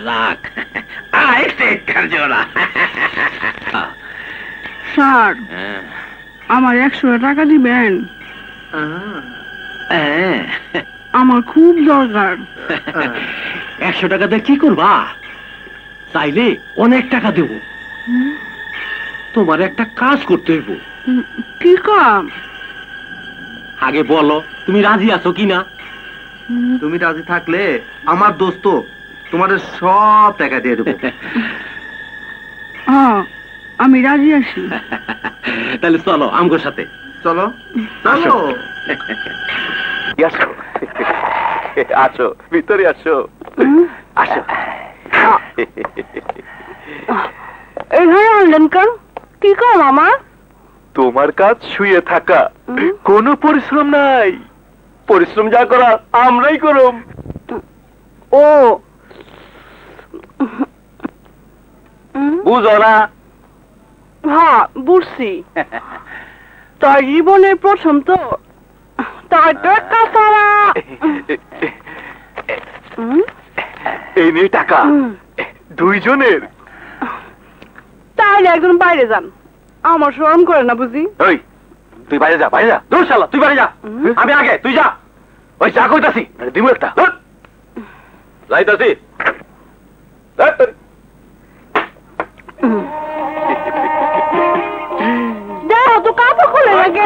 রাখ, জোড়া। স্যার আমার 100 টাকা দিবেন, আমার খুব দরকার। 100 টাকা দিয়ে কি করবা? চাইলে অনেক টাকা দেব, তোমার একটা কাজ করতে হইব। কি কাম? আগে বলো তুমি রাজি আছো কিনা? তুমি রাজি থাকলে আমার দোস্ত তোমাদের সব টাকা দিয়ে দেবো। হ্যাঁ আমি রাজি আছি। তাহলে চলো আমগোর সাথে। চলো চলো। আসো আসো, ভিতরে আসো আসো। এখানে আনলেন কেন? কি কাম আমার? তোমার কাজ শুয়ে থাকা, কোনো পরিশ্রম নাই। পরিশ্রম যা করা আমরাই করব। ও বুঝো না? হ্যাঁ বুঝছি। তার জীবনের প্রথম তো, তার টাকা ছাড়া। এই নিয়ে টাকা দুইজনের। তাহলে একজন বাইরে যান, আমার শরম করে না বুঝি। ওই তুই বাইরে যা, বাইরে যা, দূর শালা, তুই বাইরে যা। আমি আগে, তুই যা। ওই যা কইতাছি দিমু একটা। যাইতাছি। দেখো তো কাপড় খুলে লাগে।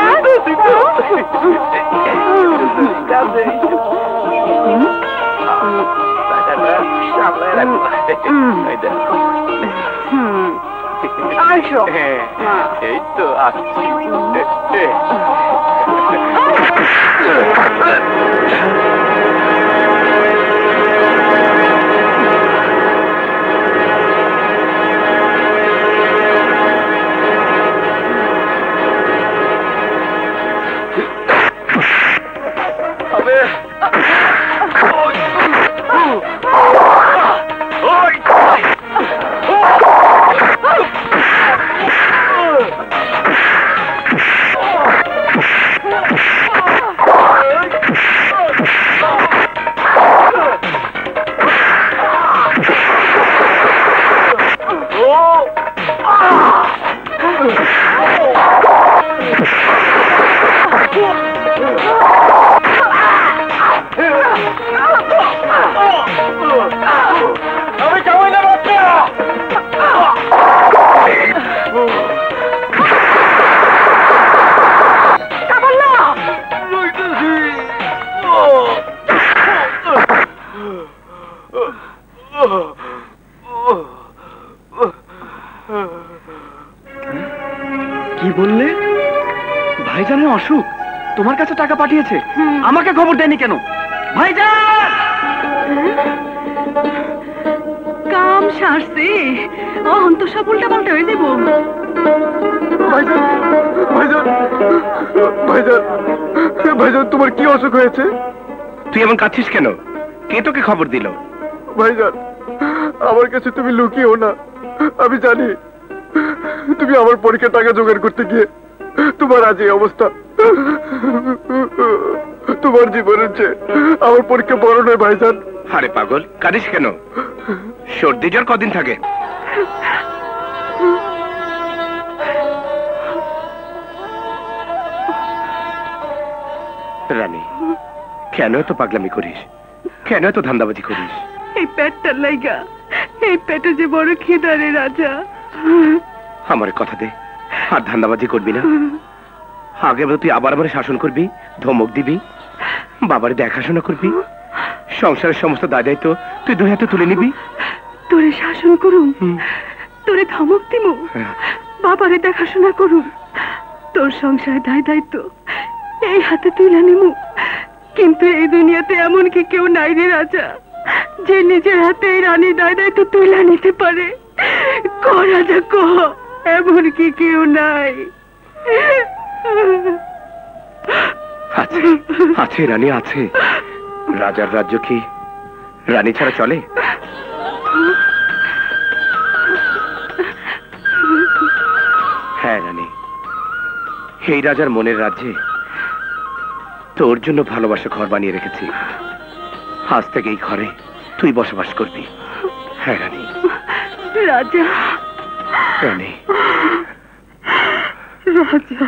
আসো। এই তো আসছি। কি বললে? ভাইজানের অসুখ, তোমার কাছে টাকা পাঠিয়েছে, আমাকে খবর দেয়নি কেন? ভাইজান! কাম সারছে, অহন তো সব উল্টা পাল্টা হয়ে দেব। ভাইজান, ভাইজান, ভাইজান, ভাইজান, তোমার কি অসুখ হয়েছে? তুই এমন কাঁদছিস কেন? কে তোকে খবর দিল? ভাইজান, আমার কাছে তুমি লুকিও না। আমি জানি তুমি আমার পরীক্ষার টাকা জোগাড় করতে গিয়ে তোমার আজ এই অবস্থা। তোমার জীবনের চেয়ে আমার পরীক্ষা বড় নয় ভাইজান। আরে পাগল, কাঁদিস কেন? সর্দি জ্বর কদিন থাকে? রানী, কেন এত পাগলামি করিস? কেন এত ধান্দাবাজি করিস? এই পেটটার লাইগা, এই পেটে যে বড় খিদা রে রাজা। আমার কথা দে, আর ধান্দাবাজি করবি না। আগে তুই আবার আমার শাসন করবি, ধমক দিবি, বাবার দেখাশোনা করবি, সংসারের সমস্ত দায় দায়িত্ব তুই দুই হাতে তুলে নিবি। তোরে শাসন করুম, তোরে ধমক দিমু, বাবারে দেখাশোনা করুম, তোর সংসারে দায় দায়িত্ব এই হাতে তুলে নিমু। কিন্তু এই দুনিয়াতে এমন কি কেউ নাই রে রাজা, যে নিজের হাতে এই রানীর দায় দায়িত্ব তুলে নিতে পারে? ক রাজা ক, এমন কি কেউ নাই? আছে, আছে রানী, আছে। রাজার রাজ্য কি রানী ছাড়া চলে? হ্যাঁ রানী, এই রাজার মনের রাজ্যে তোর জন্য ভালোবাসা ঘর বানিয়ে রেখেছি। আজ থেকে এই ঘরে তুই বসবাস করবি। হ্যাঁ রানী। রাজা, রানী, রাজা।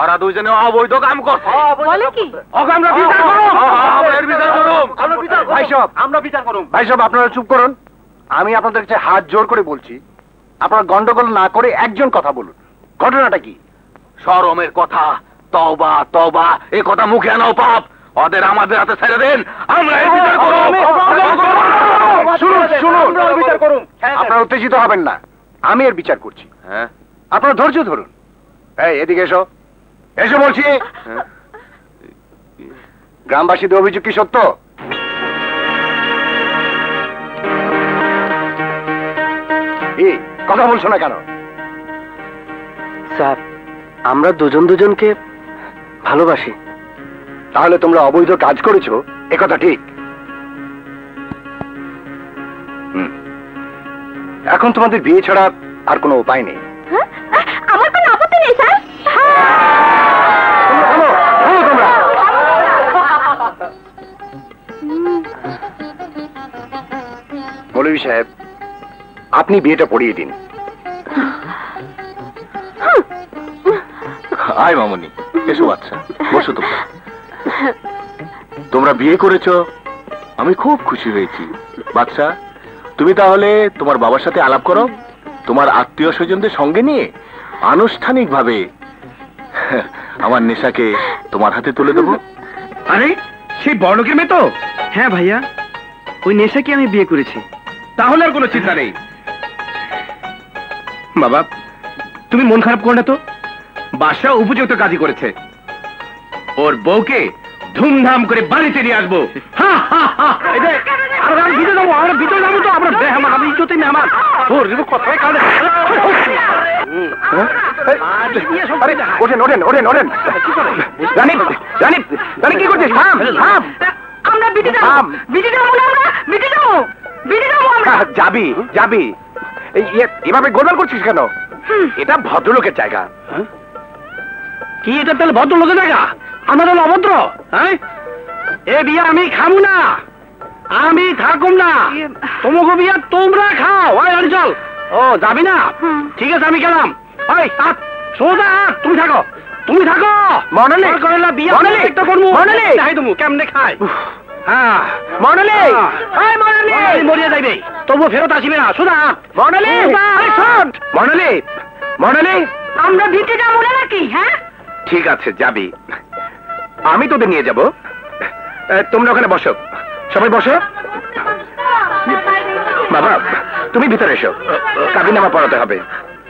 ওরা দুইজনে অবৈধ কাম করছে। বলে কি? আমরা বিচার করুম। ভাই সাহেব, আমরা বিচার করুম। ভাই সাহেব, আপনারা চুপ করুন। আমি আপনাদের কাছে হাত জোর করে বলছি, আপনারা গন্ডগোল না করে একজন কথা বলুন। ঘটনাটা কি? শরমের কথা, তওবা তওবা, এই কথা মুখে আনাও পাপ। ওদের আমাদের হাতে ছেড়ে দেন, আমরা এই বিচার করব। শুনুন, শুনুন, বিচার করুন। আপনারা উত্তেজিত হবেন না, আমি এর বিচার করছি। হ্যাঁ, আপনারা ধৈর্য ধরুন। এই এদিকে এসো, এসো বলছি। গ্রামবাসীদের অভিযোগ কি সত্য? এই কথা বলছো না কেন? স্যার, আমরা দুজন দুজনকে ভালোবাসি। তাহলে তোমরা অবৈধ কাজ করেছো, একথা ঠিক। এখন তোমাদের বিয়ে ছাড়া আর কোনো উপায় নেই। আমার কোনো আপত্তি নেই স্যার। মৌলভী সাহেব, আপনি বিয়েটা পড়িয়ে দিন। আয় মামনি, এসো। আচ্ছা বসো। তোমরা বিয়ে করেছো, আমি খুব খুশি হয়েছি। বাচ্চা, তুমি তাহলে তোমার বাবার সাথে আলাপ করো, তোমার আত্মীয় স্বজনদের সঙ্গে নিয়ে আনুষ্ঠানিকভাবে আমার নেশাকে তোমার হাতে তুলে দেবো। আরে সেই বড়লোকের মেয়ে তো? হ্যাঁ ভাইয়া, ওই নেশাকে আমি বিয়ে করেছি। তাহলে আর কোনো চিন্তা নেই। বাবা, তুমি মন খারাপ করো না তো। বাসা উপযুক্ত কাজই করেছে। ওর বউকে ধুমধাম করে বাড়িতে নিয়ে আসবো। ভিতরে যাবো তো আমরা। কথাই কারণে ওঠেন ওঠেন ওঠেন ওঠেন। রানীপ রানীপ রানীপ, কি করছিস? আমরা বিটে যাবো যাবি যাবি, এভাবে গোলমাল করছিস কেন? এটা ভদ্রলোকের জায়গা। কি এটা তাহলে ভদ্রলোকের জায়গা? আমার হলো অভদ্র? হ্যাঁ, এ বিয়া আমি খামু না, আমি থাকুম না। তোমাকে বিয়া তোমরা খাও। চল। ও যাবি না? ঠিক আছে, আমি গেলাম। সোজা তুমি থাকো, তুমি থাকো। মনালি বিয়া একটা করবো। কেমনে খায়? হ্যাঁ মনালি, মনালি মরিয়া যাইবে, তবু ফেরত আসিবে না। সোজা মনালি, মনালি মনালি, আমরা ভিটে যাবো না নাকি? হ্যাঁ ঠিক আছে যাবি, আমি তোদের নিয়ে যাব। তোমরা ওখানে বসো, সবাই বসো। বাবা তুমি ভিতরে এসো, কাবিনামা পড়াতে হবে।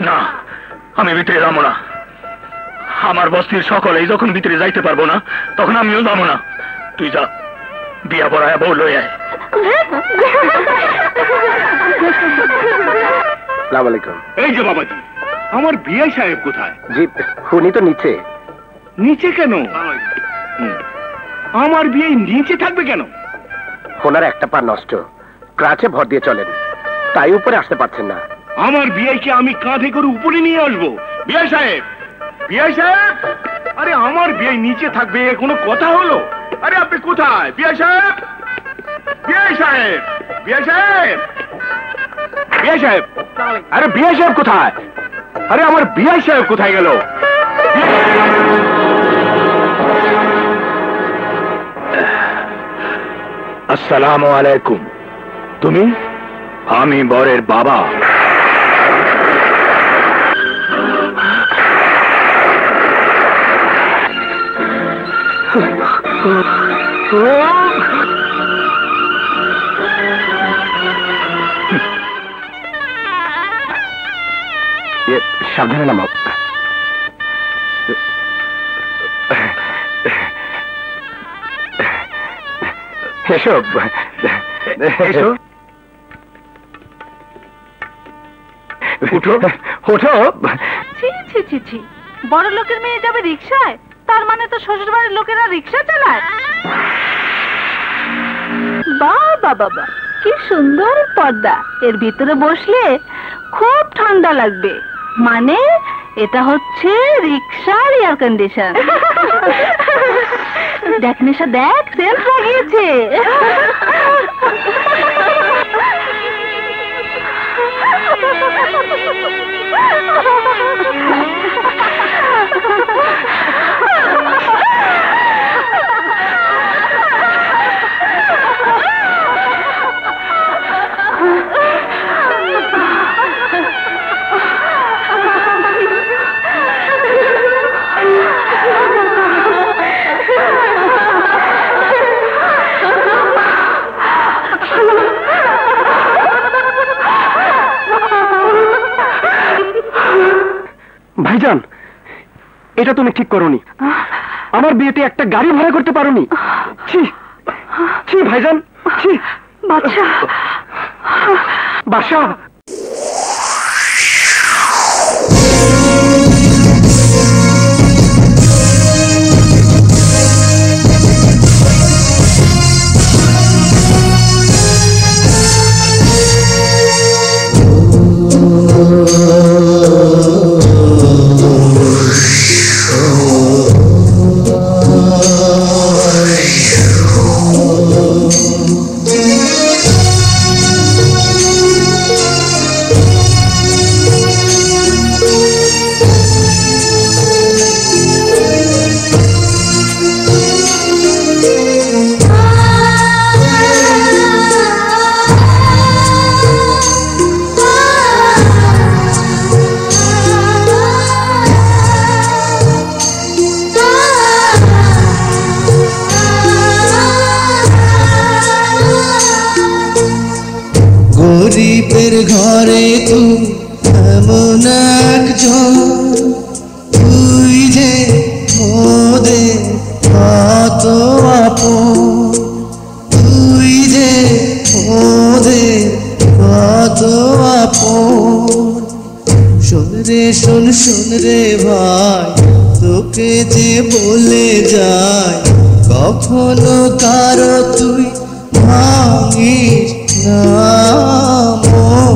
না, আমি ভিতরে যাবো না। আমার বস্তির সকলেই যখন ভিতরে যাইতে পারবো না, তখন আমিও যাবো না। তুই যা, বিয়া পড়ায় বউ লই আয়। আসসালামু আলাইকুম। এই যে বাবাজি, আমার বিআই সাহেব কোথায়? জি উনি তো নিচে। নিচে কেন? আমার বিয়ে নিচে থাকবে কেন? ওনার একটা পা নষ্ট, ক্রাচে ভর দিয়ে চলেন, তাই উপরে আসতে পারছেন না। আমার বিআইকে আমি কাঁধে করে উপরে নিয়ে আসবো? বিআই সাহেব, বিআই সাহেব, আরে আমার বিআই নিচে থাকবে, কোনো কথা হলো? আরে আপনি কোথায় বিআই সাহেব? বিআই সাহেব, বিআই সাহেব, বিআই সাহেব, আরে বিআই সাহেব কোথায়? আরে আমার বিআই সাহেব কোথায় গেল? আসসালামু আলাইকুম। তুমি? আমি বরের বাবা। সাবধানে নামাও। এসো এসো, উঠো ওঠো। ছি ছি ছি ছি, বড় লোকের মেয়ে যাবে রিকশায়? তার মানে তো শ্বশুর বাড়ির লোকেরা রিকশা চালায়? বাবা বাবা, কি সুন্দর পর্দা! এর ভিতরে বসলে খুব ঠান্ডা লাগবে। মানে এটা হচ্ছে রিকশার এয়ার কন্ডিশন। দেখ নিশা, দেখ সেলফ লাগিয়েছে। ভাইজান, এটা তুমি ঠিক করোনি। আমার বিয়েতে একটা গাড়ি ভাড়া করতে পারোনি। ছি ছি ভাইজান, ছি। বাচ্চা বাসা গরিবের ঘরে তুই এমন একজন, তুই যে মোদের কত আপন, তুই যে মোদের কত আপন। শোন রে শোন শোন রে ভাই, তোকে যে বলে যায়, কখনো কারো তুই ভাঙিস না মন।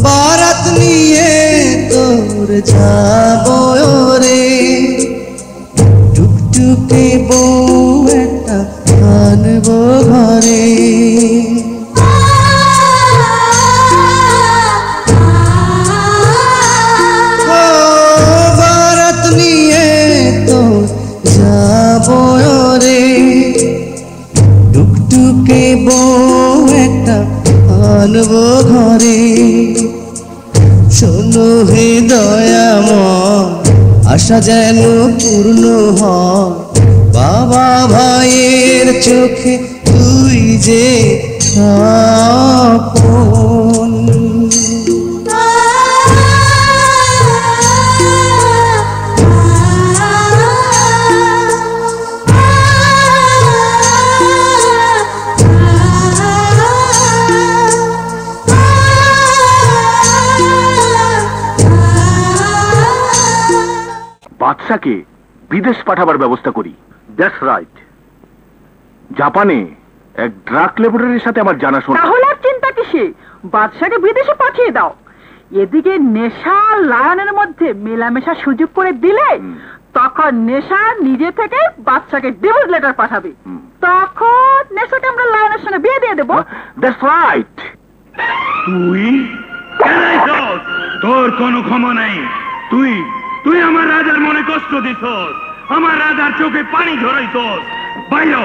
বারাত নিয়ে তোর যাবো রে, টুকটুকে বউ একটা আনবো ঘরে। বারাত নিয়ে তোর যাবো রে, টুকটুকে বউ একটা আনবো ঘরে। শোনো হে দয়াময়, আশা যেন পূর্ণ হয়, বাবা ভাইয়ের চোখে তুই যে আপন। বাদশাকে বিদেশ পাঠাবার ব্যবস্থা করি। That's right. জাপানে এক ড্রাগ ল্যাবরেটরির সাথে আমার জানাশোনা। তাহলে আর চিন্তা কিসে, বাদশাকে বিদেশে পাঠিয়ে দাও। এদিকে নেশা লায়নের মধ্যে মেলামেশার সুযোগ করে দিলে তখন নেশা নিজে থেকে বাদশাকে ডিভোর্স লেটার পাঠাবে, তখন নেশাকে আমরা লায়নের সঙ্গে বিয়ে দিয়ে দেবো। That's right. তুই তোর কোনো ক্ষমা নাই। তুই তুই আমার রাজার মনে কষ্ট দিছস, আমার রাজার চোখে পানি ঝরাইছস। বাইরো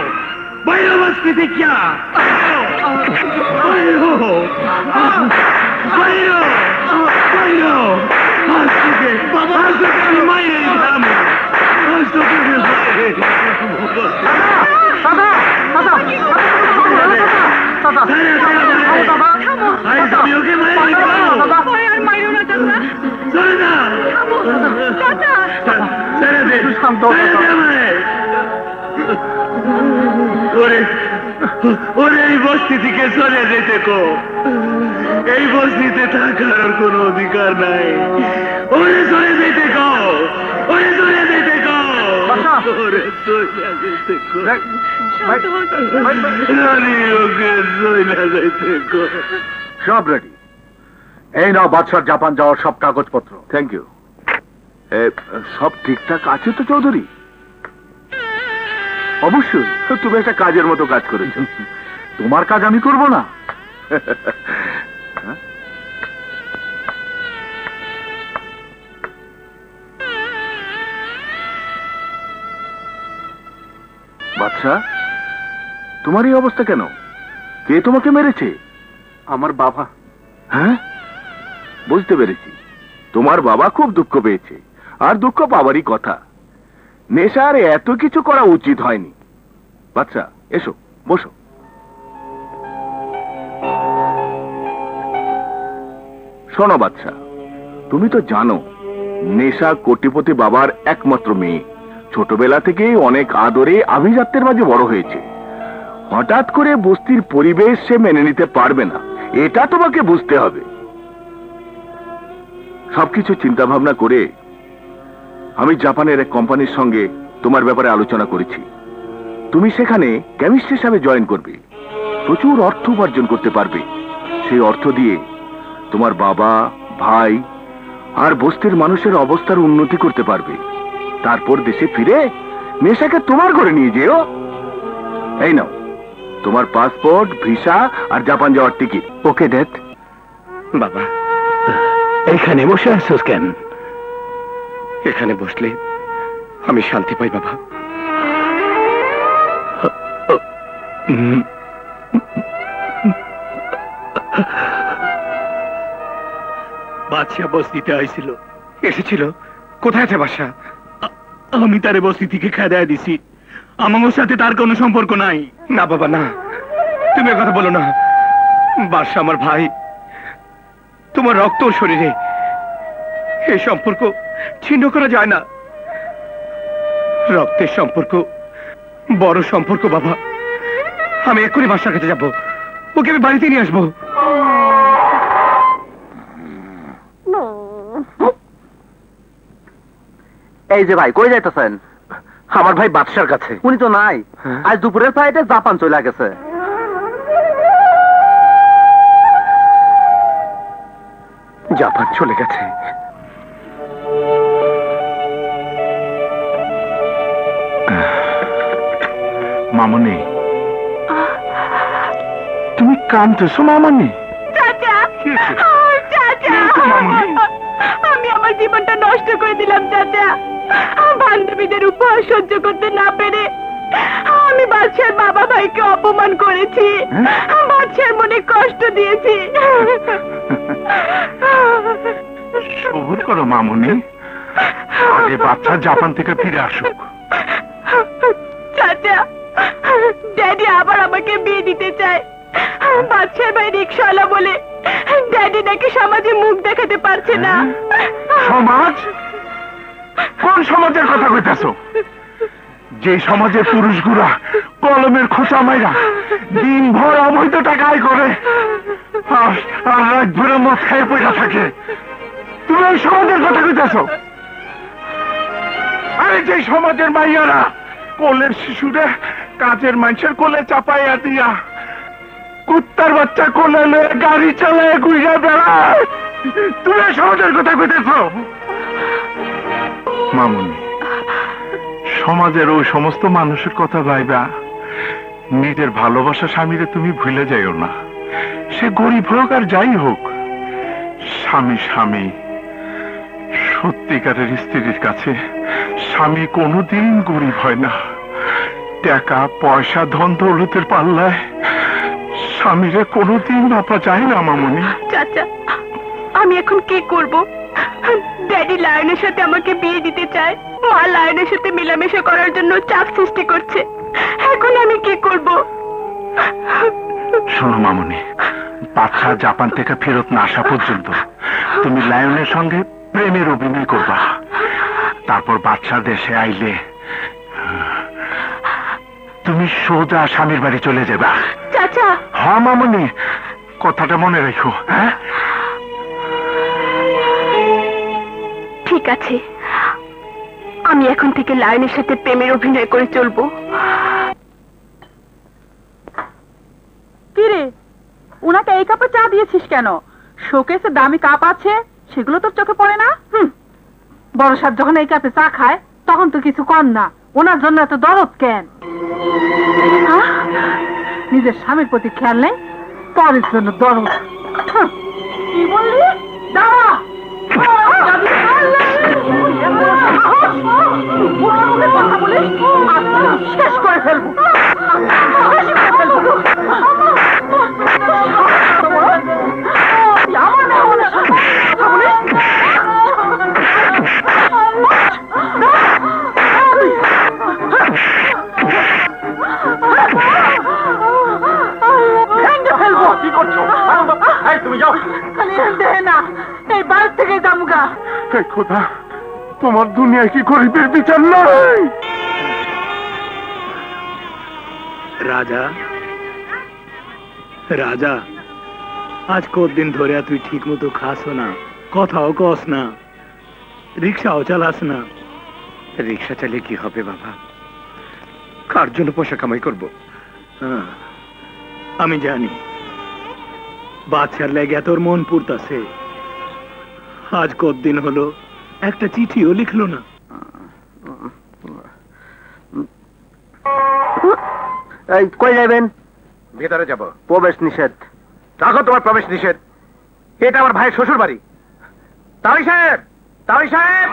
বাইরো বস্তিতে কিয়া, বাইরো বাইরো বাইরো। আজ তোকে আমি মাইরে দিলাম, আজ তোকে ওরে এই বস্তি থেকে চলে যেতে কো, এই বস্তিতে থাকার কোনো অধিকার নাই। ওরে চলে যেতে কো, ওরে চলে যেতে কো, ওরে চলে যেতে কো, রানী ওকে চলে যেতে কো। সব রেডি। এই নাও বাদশার জাপান যাওয়ার সব কাগজপত্র। Thank you. সব ঠিকঠাক আছে তো চৌধুরী? অবশ্যই, তুমি একটা কাজের মতো কাজ করেছো। তোমার কাজ আমি করব না? বাদশা, তোমার এই অবস্থা কেন? কে তোমাকে মেরেছে? আমার বাবা। হ্যাঁ, বুঝতে পেরেছি। তোমার বাবা খুব দুঃখ পেয়েছে, আর দুঃখ পাওয়ারই কথা। নেশার এত কিছু করা উচিত হয়নি। বাচ্চা, এসো, বসো। শোনো বাচ্চা, তুমি তো জানো নেশা কোটিপতি বাবার একমাত্র মেয়ে। ছোটবেলা থেকেই অনেক আদরে আভিজাত্যের মাঝে বড় হয়েছে। হঠাৎ করে বস্তির পরিবেশ সে মেনে নিতে পারবে না, এটা তোমাকে বুঝতে হবে। সবকিছু চিন্তা ভাবনা করে আমি জাপানের এক কোম্পানির সঙ্গে তোমার ব্যাপারে আলোচনা করেছি। তুমি সেখানে কেমিস্ট হিসাবে জয়েন করবে, প্রচুর অর্থ উপার্জন করতে পারবে। সেই অর্থ দিয়ে তোমার বাবা, ভাই আর বস্তির মানুষের অবস্থার উন্নতি করতে পারবে। তারপর দেশে ফিরে নেশাকে তোমার ঘরে নিয়ে যেও। এই নাও তোমার পাসপোর্ট, ভিসা আর জাপান যাওয়ার টিকিট। Okay dad. বাবা, এখানে বসে আছোস কেন? এখানে বসলে আমি শান্তি পাই বাবা। বাদশা বস্তিতে আইছিল। এসেছিল? কোথায় আছে বাদশা? আমি তারে বস্তি থেকে খেদায় দিছি। আমার সাথে তার কোনো সম্পর্ক নাই। না বাবা না, তুমি কথা বলো না। বাদশা আমার ভাই, তোমার রক্ত শরীরে, এই সম্পর্ক ছিন্ন করা যায় না। রক্তের সম্পর্ক বড় সম্পর্ক বাবা। আমি এক্ষুনি বাদশার কাছে যাবো, ওকে আমি বাড়িতে নিয়ে আসবো। এই যে ভাই, কই যাইতেছেন? আমার ভাই বাদশার কাছে। উনি তো নাই, আজ দুপুরের ফ্লাইটে জাপান চলে গেছে। জাপান চলে গেছে? মামনি, তুমি কাঁদতেছো মামনি? চাচা, চাচা, আমি আমার জীবনটা নষ্ট করে দিলাম চাচা। বান্ধবীদের উপহার সহ্য করতে না পেরে আমি বাদশার বাবা ভাইকে অপমান করেছি, বাদশার মনে কষ্ট দিয়েছি। সবুর করো মামনি, আগে বাচ্চা জাপান থেকে ফিরে আসুক। চাচা, ড্যাডি আবার আমাকে বিয়ে দিতে চায়। বাদশার ভাই রিক্সাওয়ালা বলে ড্যাডি নাকি সমাজে মুখ দেখাতে পারছে না। সমাজ? কোন সমাজের কথা কইতেছো? যে সমাজের পুরুষগুলা কলমের খোঁচা মাইরা দিনভর অবৈধ টাকা আয় করে আর রাত ভরে মদ খাই পয়সা থাকে, তুমি ওই সমাজের কথা কইতেছো? আরে যে সমাজের মাইয়ারা কোলের শিশুরে কাজের মানুষের কোলে চাপাইয়া দিয়া কুত্তার বাচ্চা কোলে লয়ে গাড়ি চালায় ঘুরে বেড়ায়, তুমি ওই সমাজের কথা কইতেছো? মামুনি, সমাজের ওই সমস্ত মানুষের কথা ভাইবা নিজের ভালোবাসা স্বামীরে তুমি ভুলে যাইও না। সে গরিব হোক আর যাই হোক, স্বামী স্বামী। সত্যিকারের স্ত্রীর কাছে স্বামী কোনোদিন গরিব হয় না। টাকা পয়সা ধন দৌলতের পাল্লায় স্বামীরে কোনোদিন মাপা যায় না মামুনি। চাচা, আমি এখন কি করব? ড্যাডি লায়নের সাথে আমাকে বিয়ে দিতে চায়, মা লায়নের সাথে মেলামেশা করার জন্য চাপ সৃষ্টি করছে। এখন আমি কি করব? শোনো মামুনি, বাচ্চা জাপান থেকে ফেরত না আসা পর্যন্ত তুমি লায়নের সঙ্গে প্রেমের অভিনয় করবা। তারপর বাচ্চা দেশে আইলে তুমি সোজা স্বামীর বাড়ি চলে যাবা। চাচা। হ্যাঁ মামুনি, কথাটা মনে রেখো। হ্যাঁ ঠিক আছে, আমি এখন থেকে লায়নের সাথে প্রেমের অভিনয় করে চলবো। কিরে, উনাকে এই কাপে চা দিয়েছিস কেন? শোকেসে দামি কাপ আছে, সেগুলো তোর চোখে পড়ে না? বড় সাহেব যখন এই কাপে চা খায় তখন তো কিছু কর না, ওনার জন্য এত দরদ কেন? নিজের স্বামীর প্রতি খেয়াল নেই, পরের জন্য দরদ। কি বললি? দাঁড়া, কথা বলে শেষ করে ফেলবো। কি করছো? তুমি যাও। না, এই বাড়ি থেকে যাবো। খোদা, তোমার দুনিয়ায় কি গরিবের বিচার নাই? রাজা, রাজা, আজ কতদিন ধরে তুই ঠিক মতো খাসো না, কথাও কস না, রিক্সাও চালাস না। রিক্সা চালিয়ে কি হবে বাবা? কার জন্য পয়সা কামাই করবো? আমি জানি বাচ্চার লেগে তোর মন পুড়তাছে। আজ কতদিন হলো একটা চিঠিও লিখলো না। এই কই যাবেন? ভেতরে যাব। প্রবেশ নিষেধ। রাখো তোমার প্রবেশ নিষেধ। এটা আমার ভাইয়ের শ্বশুর বাড়ি। তাওই সাহেব, তাওই সাহেব।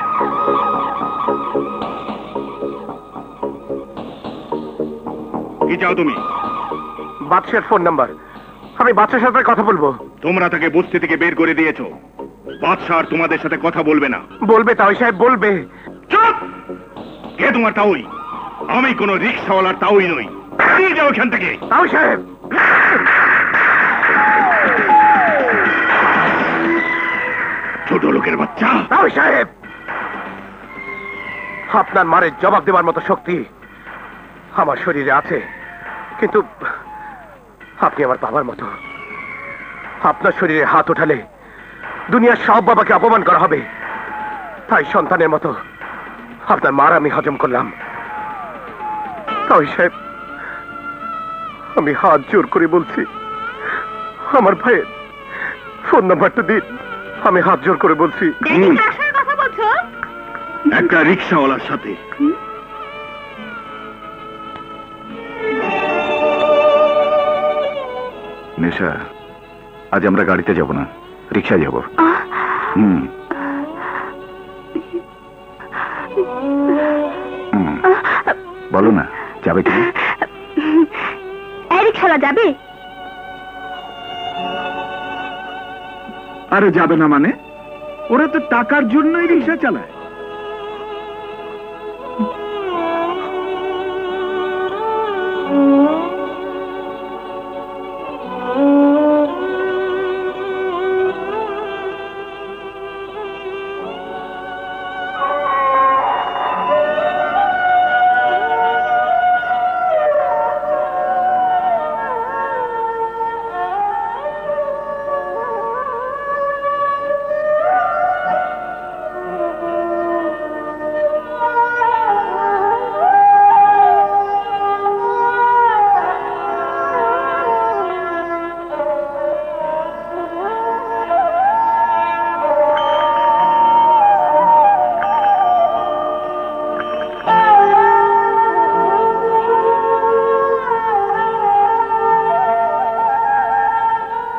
কি চাও তুমি? বাদশার ফোন নাম্বার। আমি বাদশার সাথে কথা বলবো। তোমরা তাকে বস্তি থেকে বের করে দিয়েছো। বাদশা আর তোমাদের সাথে কথা বলবে না। বলবে তাওই সাহেব, বলবে। চুপ! কে তোমার তাওই? আমি কোন রিক্সাওয়ালার তাওই নই। নিয়ে যাও এখান থেকে। তাওই সাহেব, ছোট লোকের বাচ্চা। তাওই সাহেব, আপনার মারের জবাব দেওয়ার মতো শক্তি আমার শরীরে আছে, কিন্তু আপনি আমার বাবার মতো। আপনার শরীরে হাত উঠালে দুনিয়ার সব বাবাকে অপমান করা হবে। তাই সন্তানের মতো আপনার মার আমি হজম করলাম। তাই সাহেব, আমি হাত জোর করে বলছি, আমার ভাইয়ের ফোন নাম্বারটা দিন। আমি হাত জোর করে বলছি। কথা বলছো? একটা রিক্সাওয়ালার সাথে। নেশা, আজ আমরা গাড়িতে যাব না, রিক্সায় যাব। বলো না, যাবে কি? রিক্সাওয়ালা যাবে? আরে যাবে না মানে? ওরা তো টাকার জন্যই রিক্সা চালায়।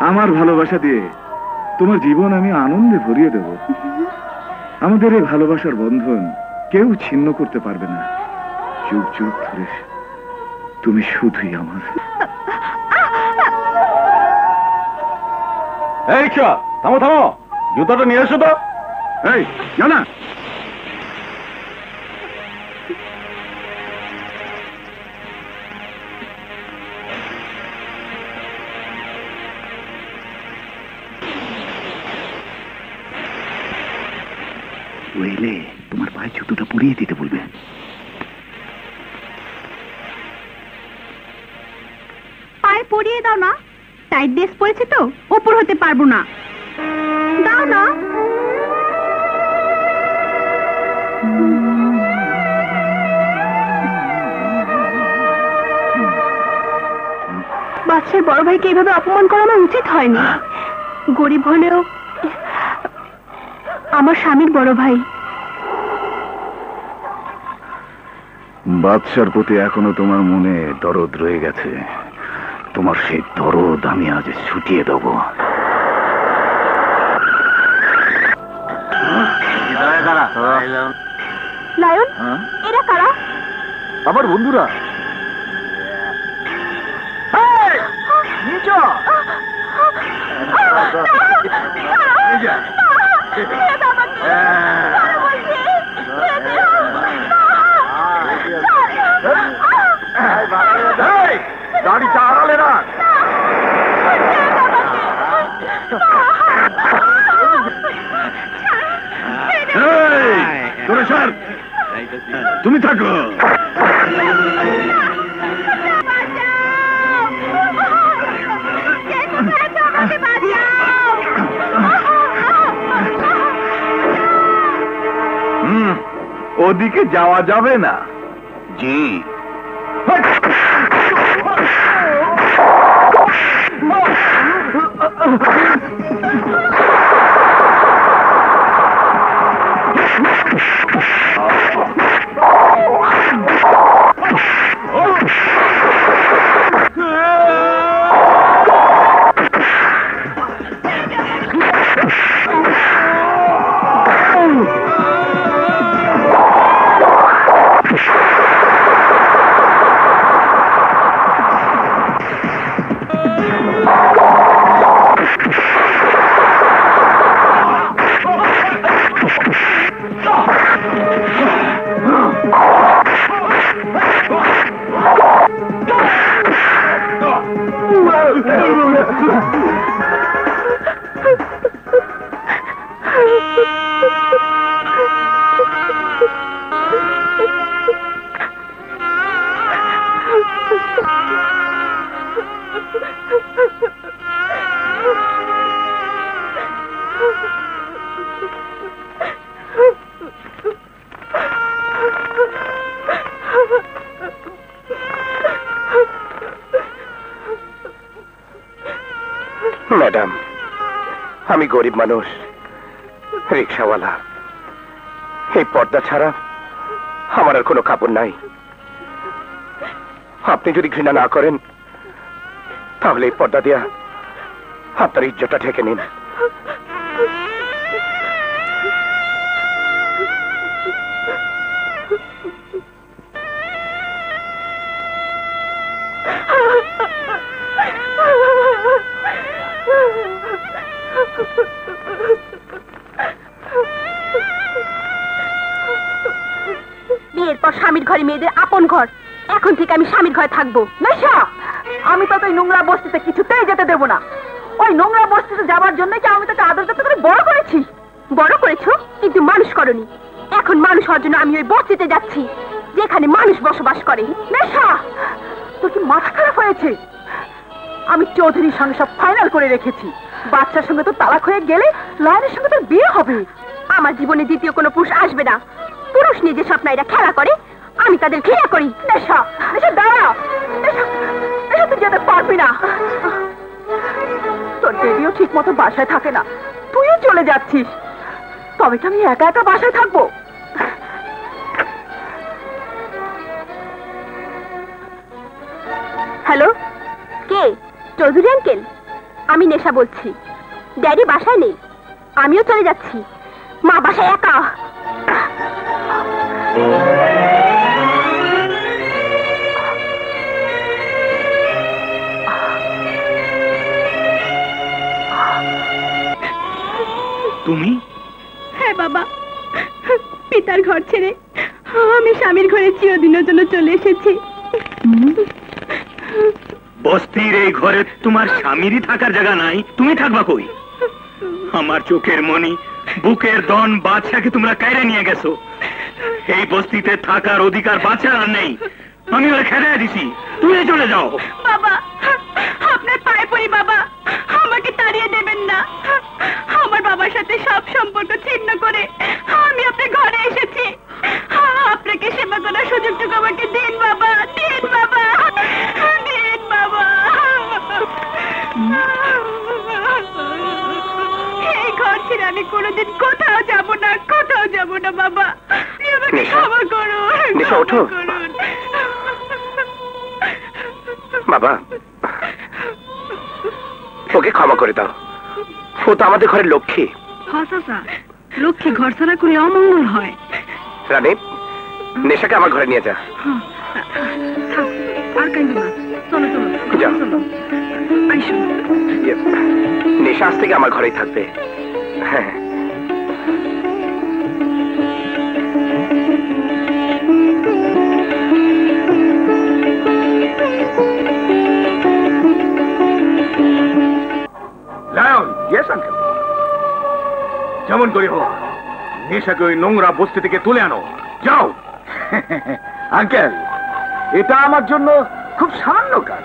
আমার ভালোবাসা দিয়ে তোমার জীবন আমি আনন্দে ভরিয়ে দেব। আমাদের এই ভালোবাসার বন্ধন কেউ ছিন্ন করতে পারবে না। যুগ যুগ ধরে তুমি শুধুই আমার। এই থামো থামো, জুতাটা নিয়ে এসো তো। এই না না, এলে তোমার পায়ে জুতোটা পরিয়ে দিতে বলবে। পায়ে পরিয়ে দাও না, টাইট ড্রেস পরেছে তো, ওপর হতে পারবো না। দাও না। বাচ্চার বড় ভাইকে এইভাবে অপমান করানো উচিত হয়নি। গরিব হলেও আমার স্বামীর বড় ভাই। বাদশার প্রতি এখনো তোমার মনে দরদ রয়ে গেছে। তোমার সেই দরদ আমি আজ ছুটিয়ে দেব। লায়ন, এরা কারা? আমার বন্ধুরা। গাড়ি চালালে না। তুমি থাকো। ওদিকে যাওয়া যাবে না। জি, আমি গরিব মানুষ, রিক্সাওয়ালা। এই পর্দা ছাড়া আমার আর কোনো কাপড় নাই। আপনি যদি ঘৃণা না করেন তাহলে এই পর্দা দিয়া আপনার ইজ্জতটা ঢেকে নিন। বিয়ের পর স্বামীর ঘরে মেয়েদের আপন ঘর, এখন থেকে আমি স্বামীর ঘরে থাকবো। নেশা, আমি তো ওই নোংরা বস্তিতে কিছুতেই যেতে দেবো না। ওই নোংরা বস্তিতে যাবার জন্য কি আমি তোকে আদর যত্ন করে বড় করেছি? বড় করেছো কিন্তু মানুষ করনি। এখন মানুষ হওয়ার জন্য আমি ওই বস্তিতে যাচ্ছি যেখানে মানুষ বসবাস করে। নেশা, তোর কি মাথা খারাপ হয়েছে? আমি চৌধুরীর সঙ্গে সব ফাইনাল করে রেখেছি। বাচ্চার সঙ্গে তো তালাক হয়ে গেলে লায়নের সঙ্গে তোর বিয়ে হবে। আমার জীবনে দ্বিতীয় কোনো পুরুষ আসবে না। পুরুষ নিজে সব নারীরা খেলা করে, আমি তাদের ঘৃণা করি। নেশা, নেশা দাঁড়া। নেশা, নেশা তুই যেতে পারবি না। তোর দিদিও ঠিক মতো বাসায় থাকে না, তুইও চলে যাচ্ছিস। তবে কি আমি একা একা বাসায় থাকবো? হ্যালো, কে? চৌধুরী আঙ্কেল, আমি নেশা বলছি। ড্যাডি বাসায় নেই, আমিও চলে যাচ্ছি। মা বাসায় একা। তুমি? হ্যাঁ বাবা, পিতার ঘর ছেড়ে আমি স্বামীর ঘরে চিরদিনের জন্য চলে এসেছি। বস্তির এই ঘরে তোমার স্বামীরই থাকার জায়গা নাই, তুমি থাকবা কই? আমার চোখের মনি, বুকের দন বাদশাকে তোমরা কাইরে নিয়ে গেছো। এই বস্তিতে থাকার অধিকার বাদশার আর নেই। আমি ওরা খেদায় দিছি, তুমি চলে যাও। বাবা, আপনার পায়ে পড়ি বাবা, আমাকে তাড়িয়ে দেবেন না। আমার বাবার সাথে সব সম্পর্ক ছিন্ন করে আমি আপনার ঘরে এসেছি। আপনাকে সেবা করার সুযোগটুকু আমাকে দিন বাবা, দিন বাবা, দিন বাবা। এই ঘর ছেড়ে আমি কোনোদিন কোথাও যাব না, কোথাও যাব না বাবা। আমাকে ক্ষমা করুন, নেশা ওঠো বাবা, ওকে ক্ষমা করে দাও। ও তো আমাদের ঘরের লক্ষ্মী। লক্ষ্মী ঘর ছাড়া করে অমঙ্গল হয়। রানী, নেশাকে আমার ঘরে নিয়ে যা। আর কাইন্দ না, চলো চলো যাও। চলো, আইসো। নেশা আজ থেকে আমার ঘরেই থাকবে। হ্যাঁ, লায়ন, ইয়েস আঙ্কেল। যেমন করে হোক নেশাকে ওই নোংরা বস্তি থেকে তুলে আনো, যাও। আঙ্কেল, এটা আমার জন্য খুব সামান্য কাজ।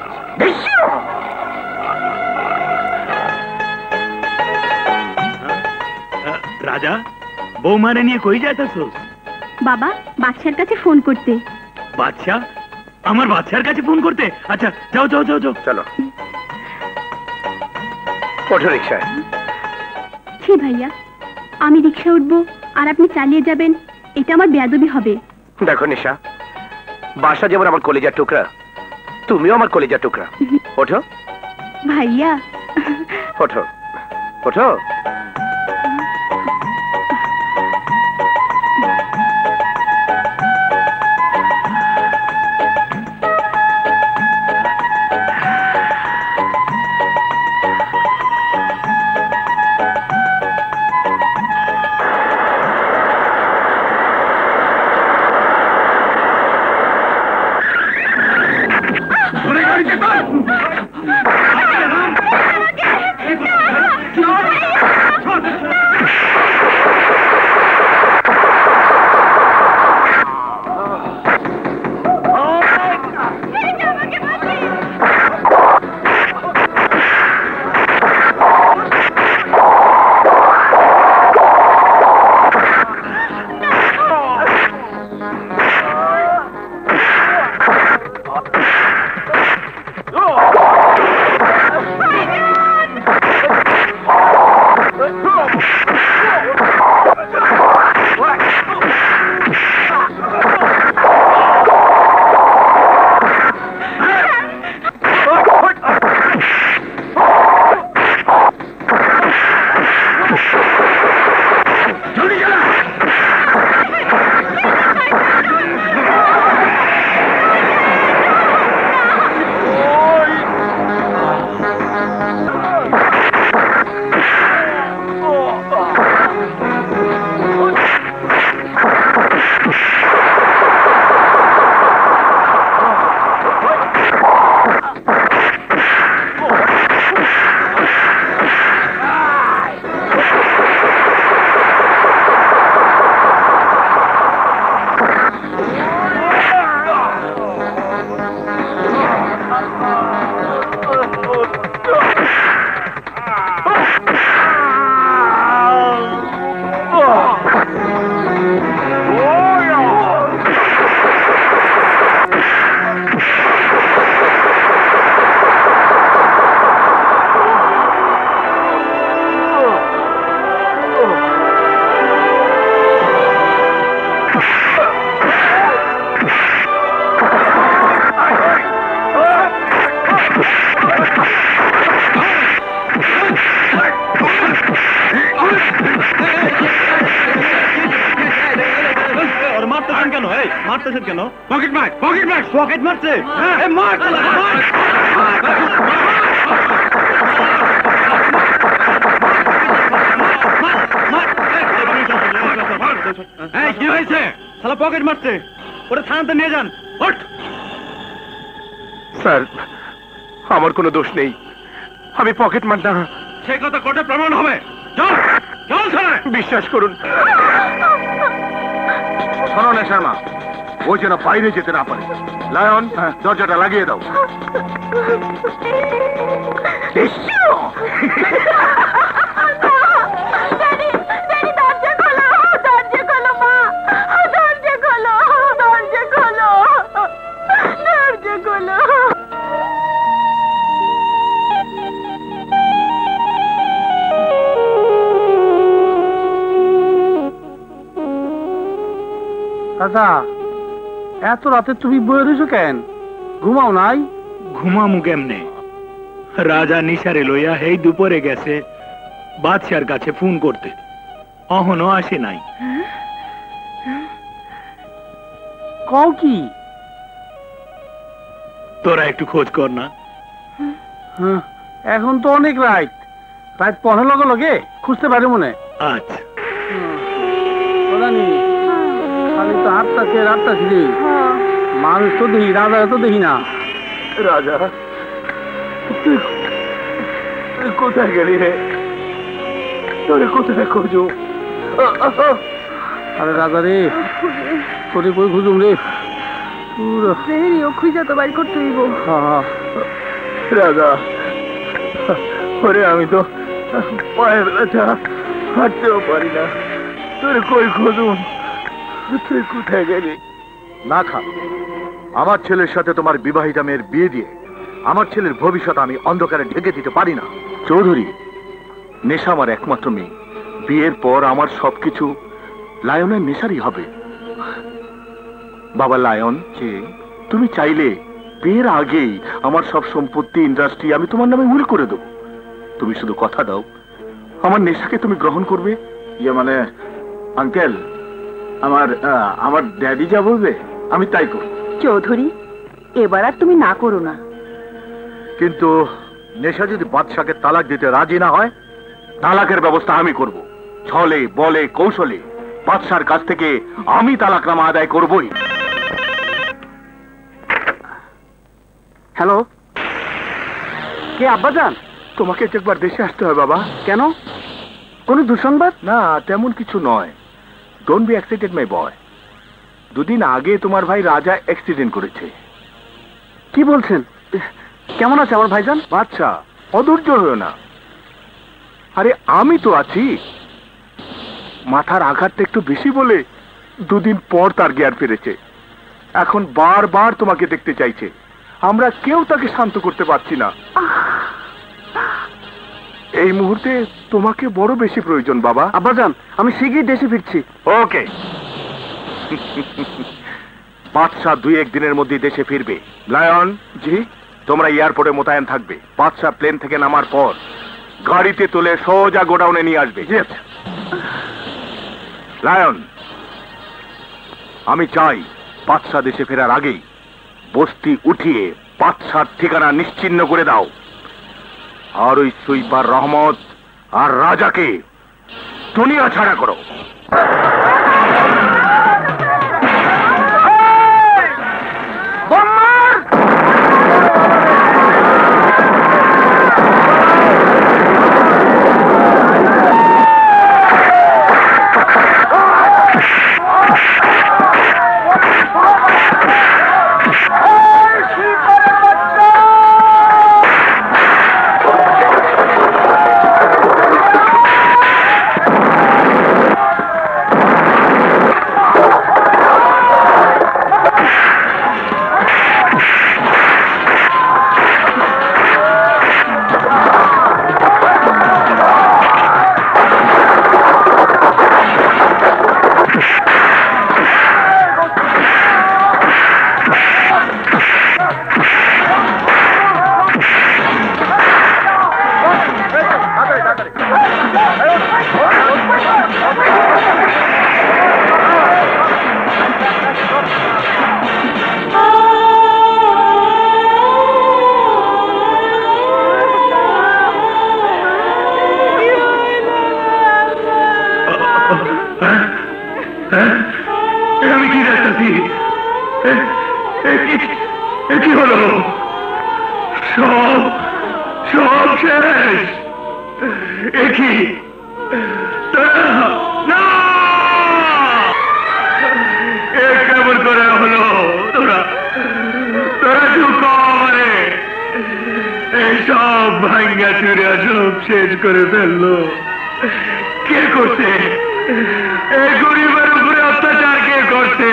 রাজা, বৌমারে নিয়ে কই যাইতেছোস? বাবা, বাদশার কাছে ফোন করতে। বাদশা? আমার বাদশার কাছে ফোন করতে? আচ্ছা, যাও যাও যাও যাও। চলো, ওঠো রিক্সায়। ছি ভাইয়া, আমি রিক্সা উঠবো আর আপনি চালিয়ে যাবেন, এটা আমার বেয়াদবি হবে। দেখো নিশা, বাসা যেমন আমার কলিজার টুকরা, তুমিও আমার কলিজার টুকরা। ওঠো ভাইয়া, ওঠো ওঠো। মারতেছেন কেন? এই মারতেছেন কেন? পকেট মার, পকেট মার, পকেট মারছে। এই মার, মার। এই কি হয়েছে? শালা পকেট মারছে, ওটা থানাতে নিয়ে যান। ওঠ। স্যার, আমার কোনো দোষ নেই, আমি পকেট মার না। সেই কথা কোর্টে প্রমাণ হবে। চল চল থানায়। বিশ্বাস করুন। শোনো না শর্মা, ও যেন বাইরে যেতে না পারে। লায়ন, দরজাটা লাগিয়ে দাও। আচ্ছা, এত রাতে তুমি বয়ে রয়েছো কেন? ঘুমাও নাই? ঘুমামু কেমনে? রাজা নিশারে লইয়া এই দুপুরে গেছে বাদশার কাছে ফোন করতে, অহনো আসে নাই। কও কি? তোরা একটু খোঁজ কর না। এখন তো অনেক রাত, রাত পড়ার লগে লগে খুঁজতে পারি মনে। আচ্ছা খালি তো হাঁটতাছে রাতটাছি রে, মানুষ তো দেখি, রাজা তো দেখি না। রাজা, তুই কোথায় গেলি রে? তোরে কোথায় খুঁজু? আরে রাজা রে, তোরে কই খুঁজুম রে? খুঁজা তো বাড়ি করতে হইব। রাজা, ওরে আমি তো পায়ে ব্যথা, হাঁটতেও পারি না, তোরে কই খুঁজুম? তুই কোথায় গেলি? না খা, আমার ছেলের সাথে তোমার বিবাহিতা মেয়ের বিয়ে দিয়ে আমার ছেলের ভবিষ্যৎ আমি অন্ধকারে ঢেকে দিতে পারি না। চৌধুরী, নেশা আমার একমাত্র মেয়ে, বিয়ের পর আমার সবকিছু লায়নের নেশারই হবে। বাবা লায়ন, তুমি চাইলে বিয়ের আগেই আমার সব সম্পত্তি, ইন্ডাস্ট্রি আমি তোমার নামে উইল করে দেবো। তুমি শুধু কথা দাও, আমার নেশাকে তুমি গ্রহণ করবে। ইয়ে মানে আঙ্কেল, আমার ড্যাডি যা বলবে আমি তাই করব। চৌধুরী, এবার আর তুমি না করো না। কিন্তু নেশা যদি বাদশাকে তালাক দিতে রাজি না হয়, তালাকের ব্যবস্থা আমি করব। ছলে বলে কৌশলে বাদশার কাছ থেকে আমি তালাকনামা আদায় করবই। হ্যালো, কে আব্বাজান? তোমাকে একবার দেশে আসতে হয় বাবা। কেন? কোন দুঃসংবাদ? না, তেমন কিছু নয়। ডোন্ট বি এক্সাইটেড মাই বয়। দুদিন আগে তোমার ভাই রাজা অ্যাক্সিডেন্ট করেছে। কি বলছেন? কেমন আছে আমার ভাইজান? বাচ্চা, অধৈর্য হয়েও না। আরে আমি তো আছি। মাথার আঘাতটা একটু বেশি বলে দুদিন পর তার জ্ঞান ফিরেছে। এখন বারবার তোমাকে দেখতে চাইছে। আমরা কেউ তাকে শান্ত করতে পারছি না। এই মুহূর্তে তোমাকে বড় বেশি প্রয়োজন বাবা। আব্বাজান, আমি শীঘ্রই দেশে ফিরছি। ওকে। বাদশাহ 2-1 দিনের মধ্যে দেশে ফিরবে। লায়ন জি, তোমরা এয়ারপোর্টে মোতায়েন থাকবে। বাদশাহ প্লেন থেকে নামার পর গাড়িতে তুলে সোজা গোডাউনে নিয়ে আসবে। লায়ন, আমি চাই বাদশাহ দেশে ফেরার আগেই বস্তি উঠিয়ে বাদশার ঠিকানা নিশ্চিহ্ন করে দাও। আর ওই সুইপার রহমত আর রাজাকে দুনিয়া ছাড়া করো। আমি কি দেখতেছি? কি হলো? সব সব শেষ। কি না, কেমন করে হলো? তোরা তোরা চুপ করে এইসব ভাঙ্গা চুরিয়া সব শেষ করে ফেললো। কে করছে এই গরিবের উপরে অত্যাচার? কে করছে?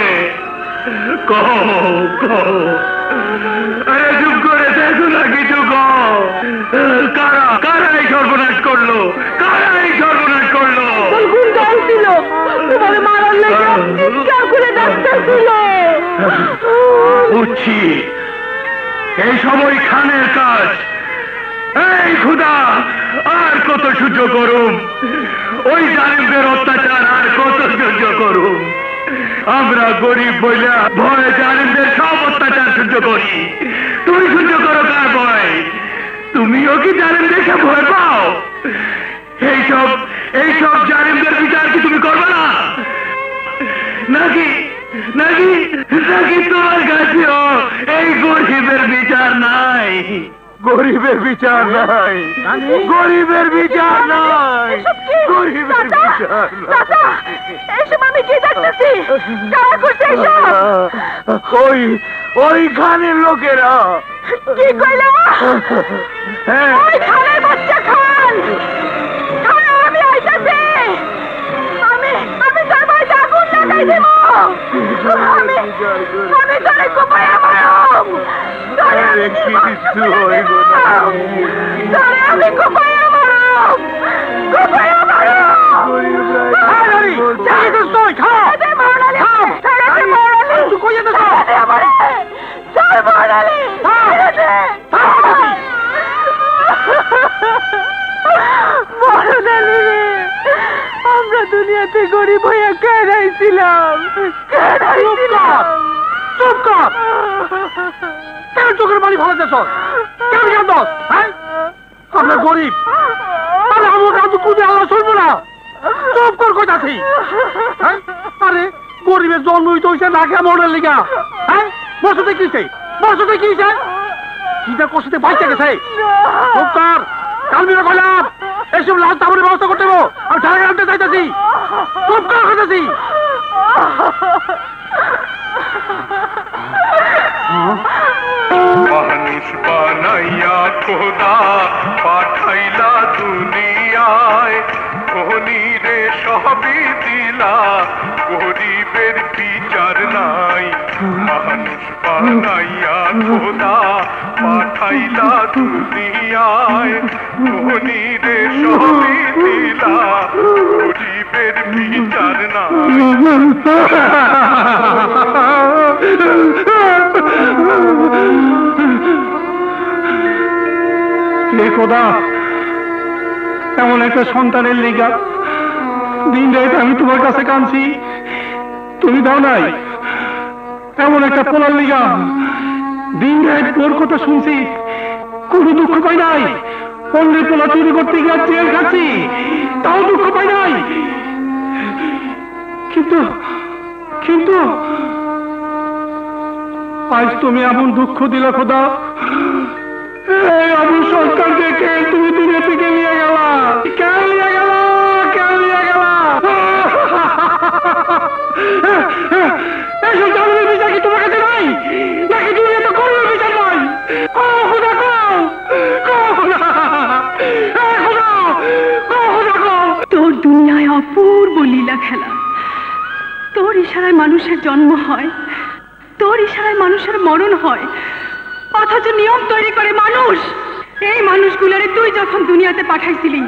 কও কও, আরে চুপ করে দেখো না, কিছু কও। কারা কারা এই সর্বনাশ করলো? কারা এই সর্বনাশ করলো? বুঝছি, এই সময় খানের কাজ। এই খোদা, আর কত সহ্য করুম? ওই জালিমদের অত্যাচার আর কত সহ্য করুম? আমরা গরিব বইলা ভয়ে জালিমদের সব অত্যাচার সহ্য করি। তুমি সহ্য করো কার ভয়? তুমিও কি জালিম দেখে ভয় পাও? এইসব জালিমদের বিচার কি তুমি করবে না? নাকি নাকি নাকি তোমার কাছেও এই গরিবের বিচার নাই? গরিবের বিচার নাই, গরিবের বিচার নাই, গরিবের বিচার এসব আমি কি দেখতেছি? কারা করছে এসব? ওই খানের লোকেরা। কি কইলা? ওই খানের বাচ্চা খান। আমি আইতাছি। আমি তোর বাড়িতে আগুন লাগাই দেব। আমি তোরে কোপায়া মারব। তোরে কিছু হইব না। তোরে আমি কোপায়া মারব। কোপায়া মারব। আরে যাই তো তুই খা। আরে মারালি। আরে মারালি। তুই কই যেতে চাস? আরে আমারে। চল মারালি। মরণালি রে, আমরা দুনিয়াতে গরিব হইয়া কেন আইছিলাম? চুপ কর। কেন চোখের পানি ফলাতেছ? কেন কান্দস? আমরা গরিব, আরে আমার কাজ খুঁজে আল্লাহ শুনবো না। চুপ কর কইতাছি। আরে গরিবের জন্ম হইতে হইছে না খেয়ে মরণের লিগা। বসতে কি চাই? বসতে কি চাই? কিটা কষ্টে বাইচে গেছে। চুপ কর। কালমিরা কইলাম এসব লাল তাবুরের ব্যবস্থা করতে হবে। আমি ঢাকা আনতে চাইতেছি। চুপ কর কইতাছি। মানুষ বানাইয়া খোদা পাঠাইলা দুনিয়ায়, ধনী রে সবই দিলা, গরিবের বিচার নাই। মানুষ বানাইয়া খোদা পাঠাইলা দুনিয়ায়, ধনী রে সবই দিলা, গরিবের বিচার নাই। হে খোদা, এমন একটা সন্তানের লিগা দিন রাত আমি তোমার কাছে কাঁদছি, তুমি দাও নাই। এমন একটা পোলার লিগা দিন রাত তোর কথা শুনছি, কোনো দুঃখ পাই নাই। অন্যের পোলা চুরি করতে গিয়ে জেল খাচ্ছি, তাও দুঃখ পাই নাই। কিন্তু কিন্তু আজ তুমি এমন দুঃখ দিলা খোদা, এই আবু সরকারকে কে তুমি দুনিয়া থেকে নিয়ে গেলা? কেন নিয়ে গেলা? কেন নিয়ে গেলা? এইসব জালিমের বিচার কি তোমার কাছে নাই? নাকি দুনিয়া তো করবে বিচার নাই? তোর দুনিয়ায় অপূর্ব লীলা খেলা। তোর ইশারায় মানুষের জন্ম হয়, তোর ইশারায় মানুষের মরণ হয়, অথচ নিয়ম তৈরি করে মানুষ। এই মানুষগুলোরে তুই যখন দুনিয়াতে পাঠাইছিলি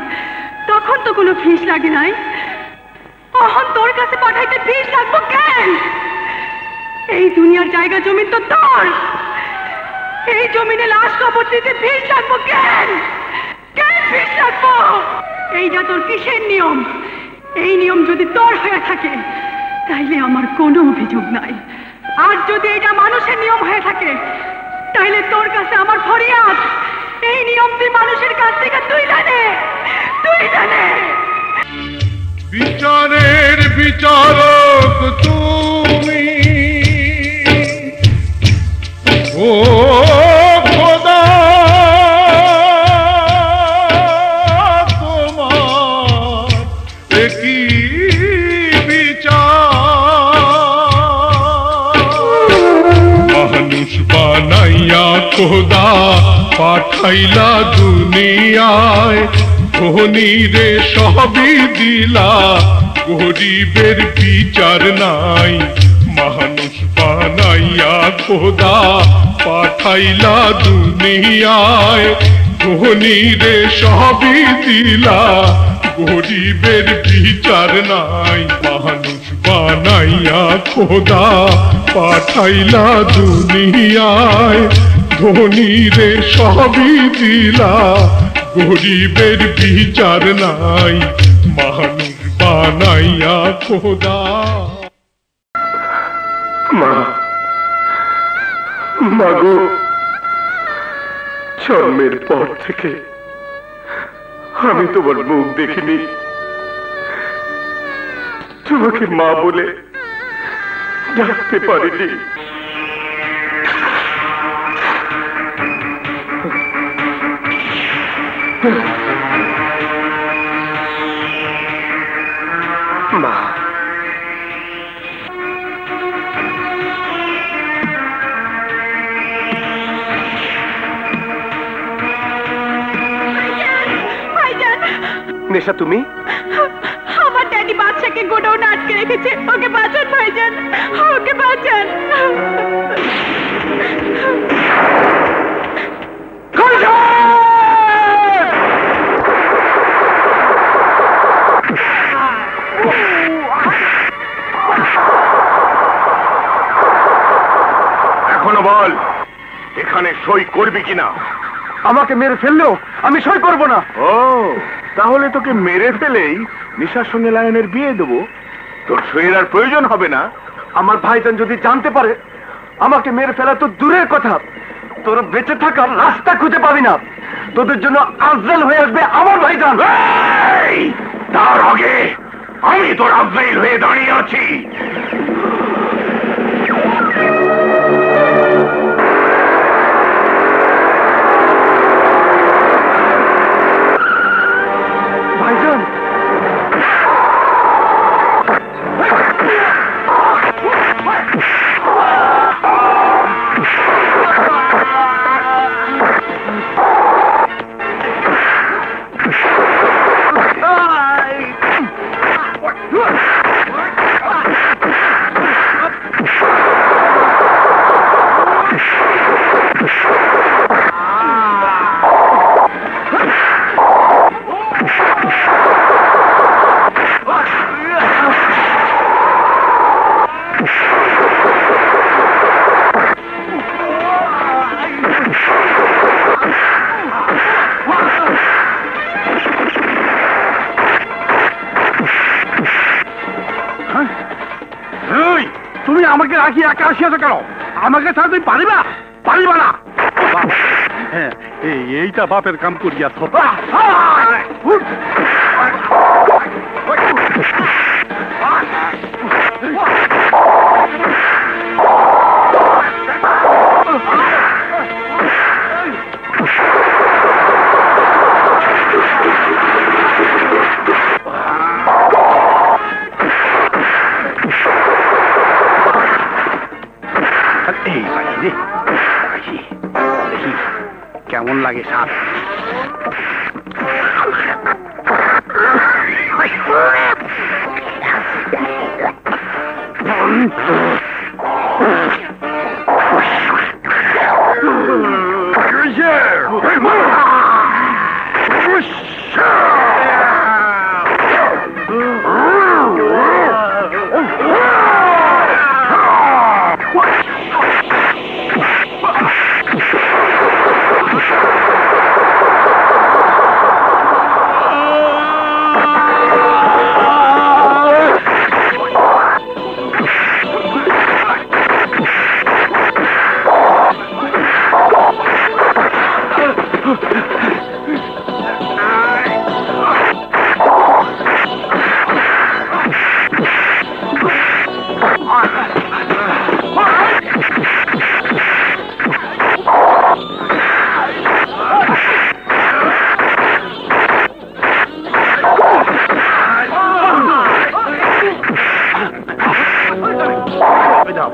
তখন তো কোনো ফিস লাগে নাই। তখন তোর কাছে পাঠাইতে ফিস লাগবো কেন? এই দুনিয়ার জায়গা জমি তো তোর, এই জমিনে লাশ কবর দিতে ফিস লাগবো কেন? কেন ফিস লাগবো? এইটা তোর কিসের নিয়ম? এই নিয়ম যদি তোর হয়ে থাকে তাইলে আমার কোনো অভিযোগ নাই। আর যদি এটা মানুষের নিয়ম হয়ে থাকে তাইলে তোর কাছে আমার ফরিয়াদ, এই নিয়ম তুই মানুষের কাছ থেকে তুই জানে, তুই জানে। বিচারের বিচারক তুমি, বানাইয়া খোদা পাঠাইলা দুনিয়ায় ধনী রে সবই দিলা গরিবের বিচার নাই মানুষ বানাইয়া খোদা পাঠাইলা দুনিয়ায় ধনী রে সবই দিলা গরিবের বিচার নাই মানুষ বানাইয়া খোদা পাঠাইলা দুনিয়ায় ধনী রে সবই দিলা গরিবের বিচার নাই মানুষ বানাইয়া খোদা। মাগো জন্মের পর থেকে আমি তোমার মুখ দেখিনি, তোমাকে মা বলে ডাকতে পারিনি। মা নেশা, তুমি? আমার ড্যাডি বাচ্চাকে গোডাউনে আটকে রেখেছে, ওকে বাঁচান ভাইজান, ওকে বাঁচান। এখনো বল, এখানে সই করবি কিনা? আমাকে মেরে ফেললেও আমি সই করব না। ও, তাহলে তোকে মেরে ফেলেই নিশার সঙ্গে লায়নের বিয়ে দেবো, তোর সইয়ের আর প্রয়োজন হবে না। আমার ভাইজান যদি জানতে পারে আমাকে মেরে ফেলা তো দূরের কথা, তোর বেঁচে থাকার রাস্তা খুঁজে পাবি না। তোদের জন্য আজরাইল হয়ে আসবে আমার ভাইজান। তার আগে আমি তোর আজরাইল হয়ে দাঁড়িয়ে আছি। ভাইজান, তুমি আমাকে রাখি একা আসিয়াছো কেন? আমাকে ছাড়া তুমি পারিবা? পারিবা না। হ্যাঁ, এইটা বাপের কাম করিয়াছ। কেমন লাগে সাপ?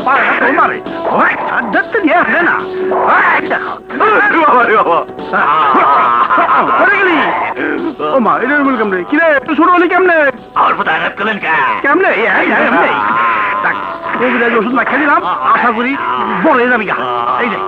পারে না তোমারে ওই ধরতে দিয়ে আসে না ও মা এটা বল কেমনে কি রে একটু ছোট হলি কেমনে অল্প আঘাত করলেন কেমনে কবিরাজ ওষুধ মাখা দিলাম আশা করি বলে যাবি গা এই যে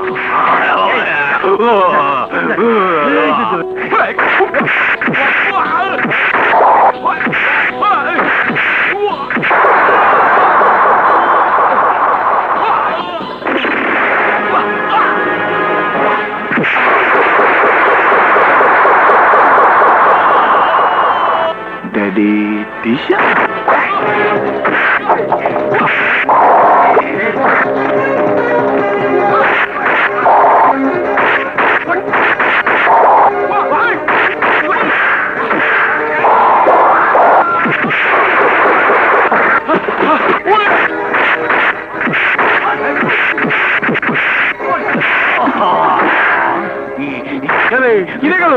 Daddy Tisha? কিনে গেল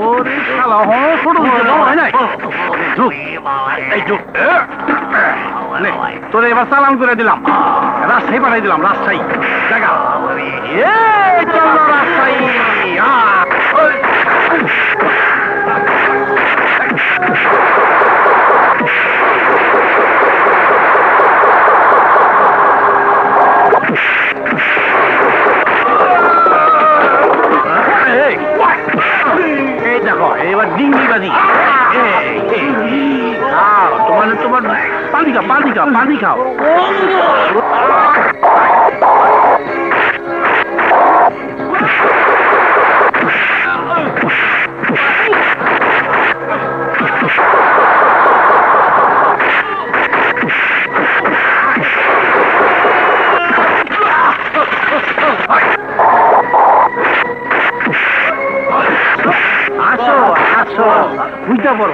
ওরে শালা ছোট হয় নাই তোরে এবার চালান করে দিলাম রাজশাহী পাঠাই দিলাম রাজশাহী জায়গা রাজশাহী এবার ডিঙ্গি বাজি তোমার পানি খাও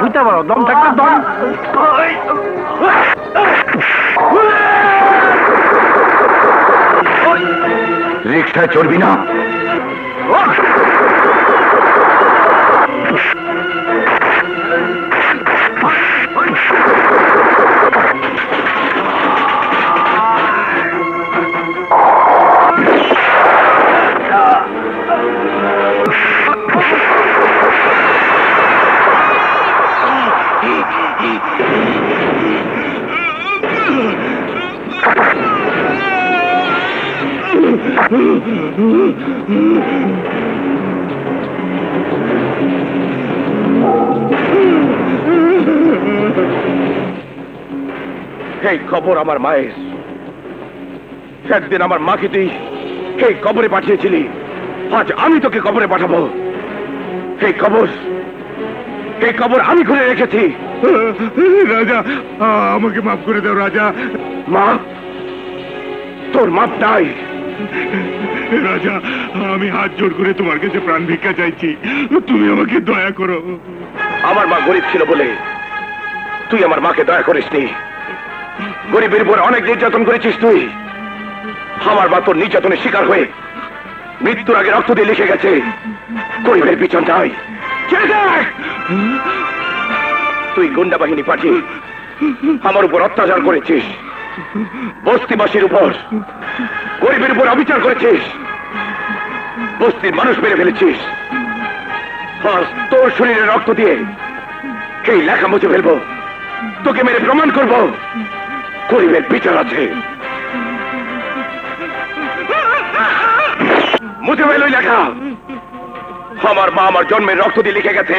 হইতে পারো দম থাকতে দম রিক্সায় চড়বি না এই খবর আমার মায়ের একদিন আমার মাকে তুই এই কবরে পাঠিয়েছিলি আজ আমি তোকে কবরে পাঠাবো এই কবর আমি খুলে রেখেছি রাজা আমাকে মাফ করে দাও রাজা মাফ তোর মাফ নাই রাজা আমি হাত জোর করে তোমার কাছে প্রাণ ভিক্ষা চাইছি তুমি আমাকে দয়া করো আমার মা গরিব ছিল বলে তুই আমার মাকে দয়া করিসনি গরিবের উপর অনেক নির্যাতন করেছিস তুই আমার মা তোর নির্যাতনের শিকার হয়ে মৃত্যুর আগে রক্ত দিয়ে লিখে গেছে গরিবের পিছন চাই তুই গুন্ডা বাহিনী পাঠিয়ে আমার উপর অত্যাচার করেছিস বস্তিবাসীর উপর গরিবের উপর অবিচার করেছিস বস্তির মানুষ মেরে ফেলেছিস আজ তোর শরীরে রক্ত দিয়ে এই লেখা মুছে ফেলবো তোকে মেরে প্রমাণ করবো গরিবের বিচার আছে মুছে ফেল ওই লেখা আমার মা আমার জন্মের রক্ত দিয়ে লিখে গেছে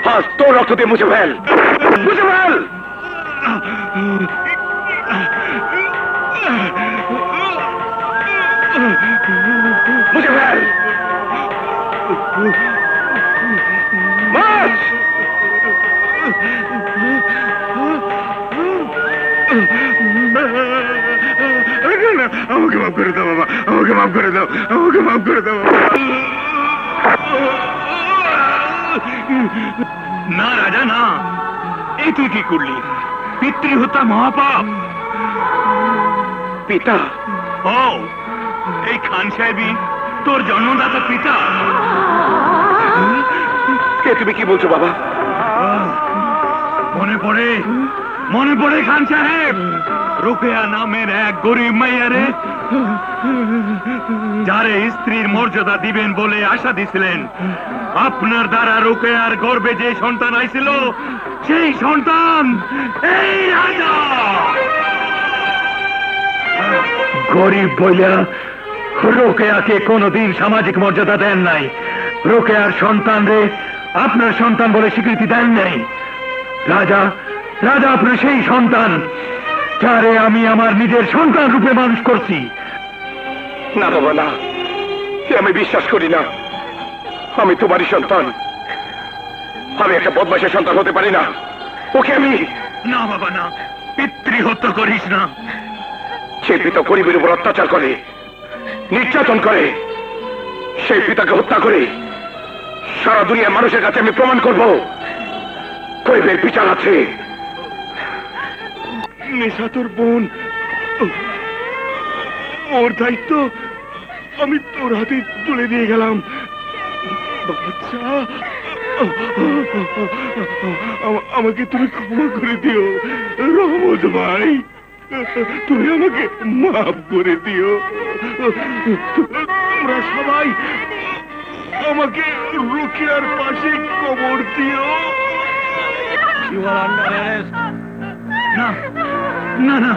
আজ তোর রক্ত দিয়ে মুছে ফেল মুছে ফেল মুছে ফেল মাছ আমাকে মাফ করে দাও বাবা আমাকে মাফ করে দাও আমাকে মাফ করে দাও না রাজা না এই তুই কি করলি পিতৃহত্যা মহাপাপ পিতা ও এই খান সাহেবই তোর জন্মদাতা পিতা কে তুমি কি বলছো বাবা মনে পড়ে মনে পড়ে খান সাহেব রোকেয়া নামের এক গরিব মাইয়ারে যারে স্ত্রীর মর্যাদা দিবেন বলে আশা দিছিলেন আপনার দ্বারা রোকেয়ার গর্ভে যে সন্তান আইছিল সেই সন্তান এই রাজা। গরিব বইলা রোকেয়াকে কোনদিন সামাজিক মর্যাদা দেন নাই, রোকেয়ার সন্তান রে আপনার সন্তান বলে স্বীকৃতি দেন নাই। রাজা রাজা আপনার সেই সন্তান যারে আমি আমার নিজের সন্তান রূপে মানুষ করছি। না বাবা না, আমি বিশ্বাস করি না। আমি তোমারই সন্তান, আমি একটা বদমাশের সন্তান হতে পারি না। ওকে আমি না বাবা না, পিতৃ হত্যা করিস না। সে পিতা গরিবের উপর অত্যাচার করে, নির্যাতন করে, সেই পিতাকে হত্যা করে সারা দুনিয়ার মানুষের কাছে আমি প্রমাণ করব গরিবের বিচার আছে। নেশা তোর বোন, ওর দায়িত্ব আমি তোর হাতে তুলে দিয়ে গেলাম। বাচ্চা আমাকে তুমি ক্ষমা করে দিও রহমত ভাই, তুমি আমাকে মাফ করে দিও। তোমরা সবাই আমাকে রোকেয়ার পাশে কবর দিও। না না না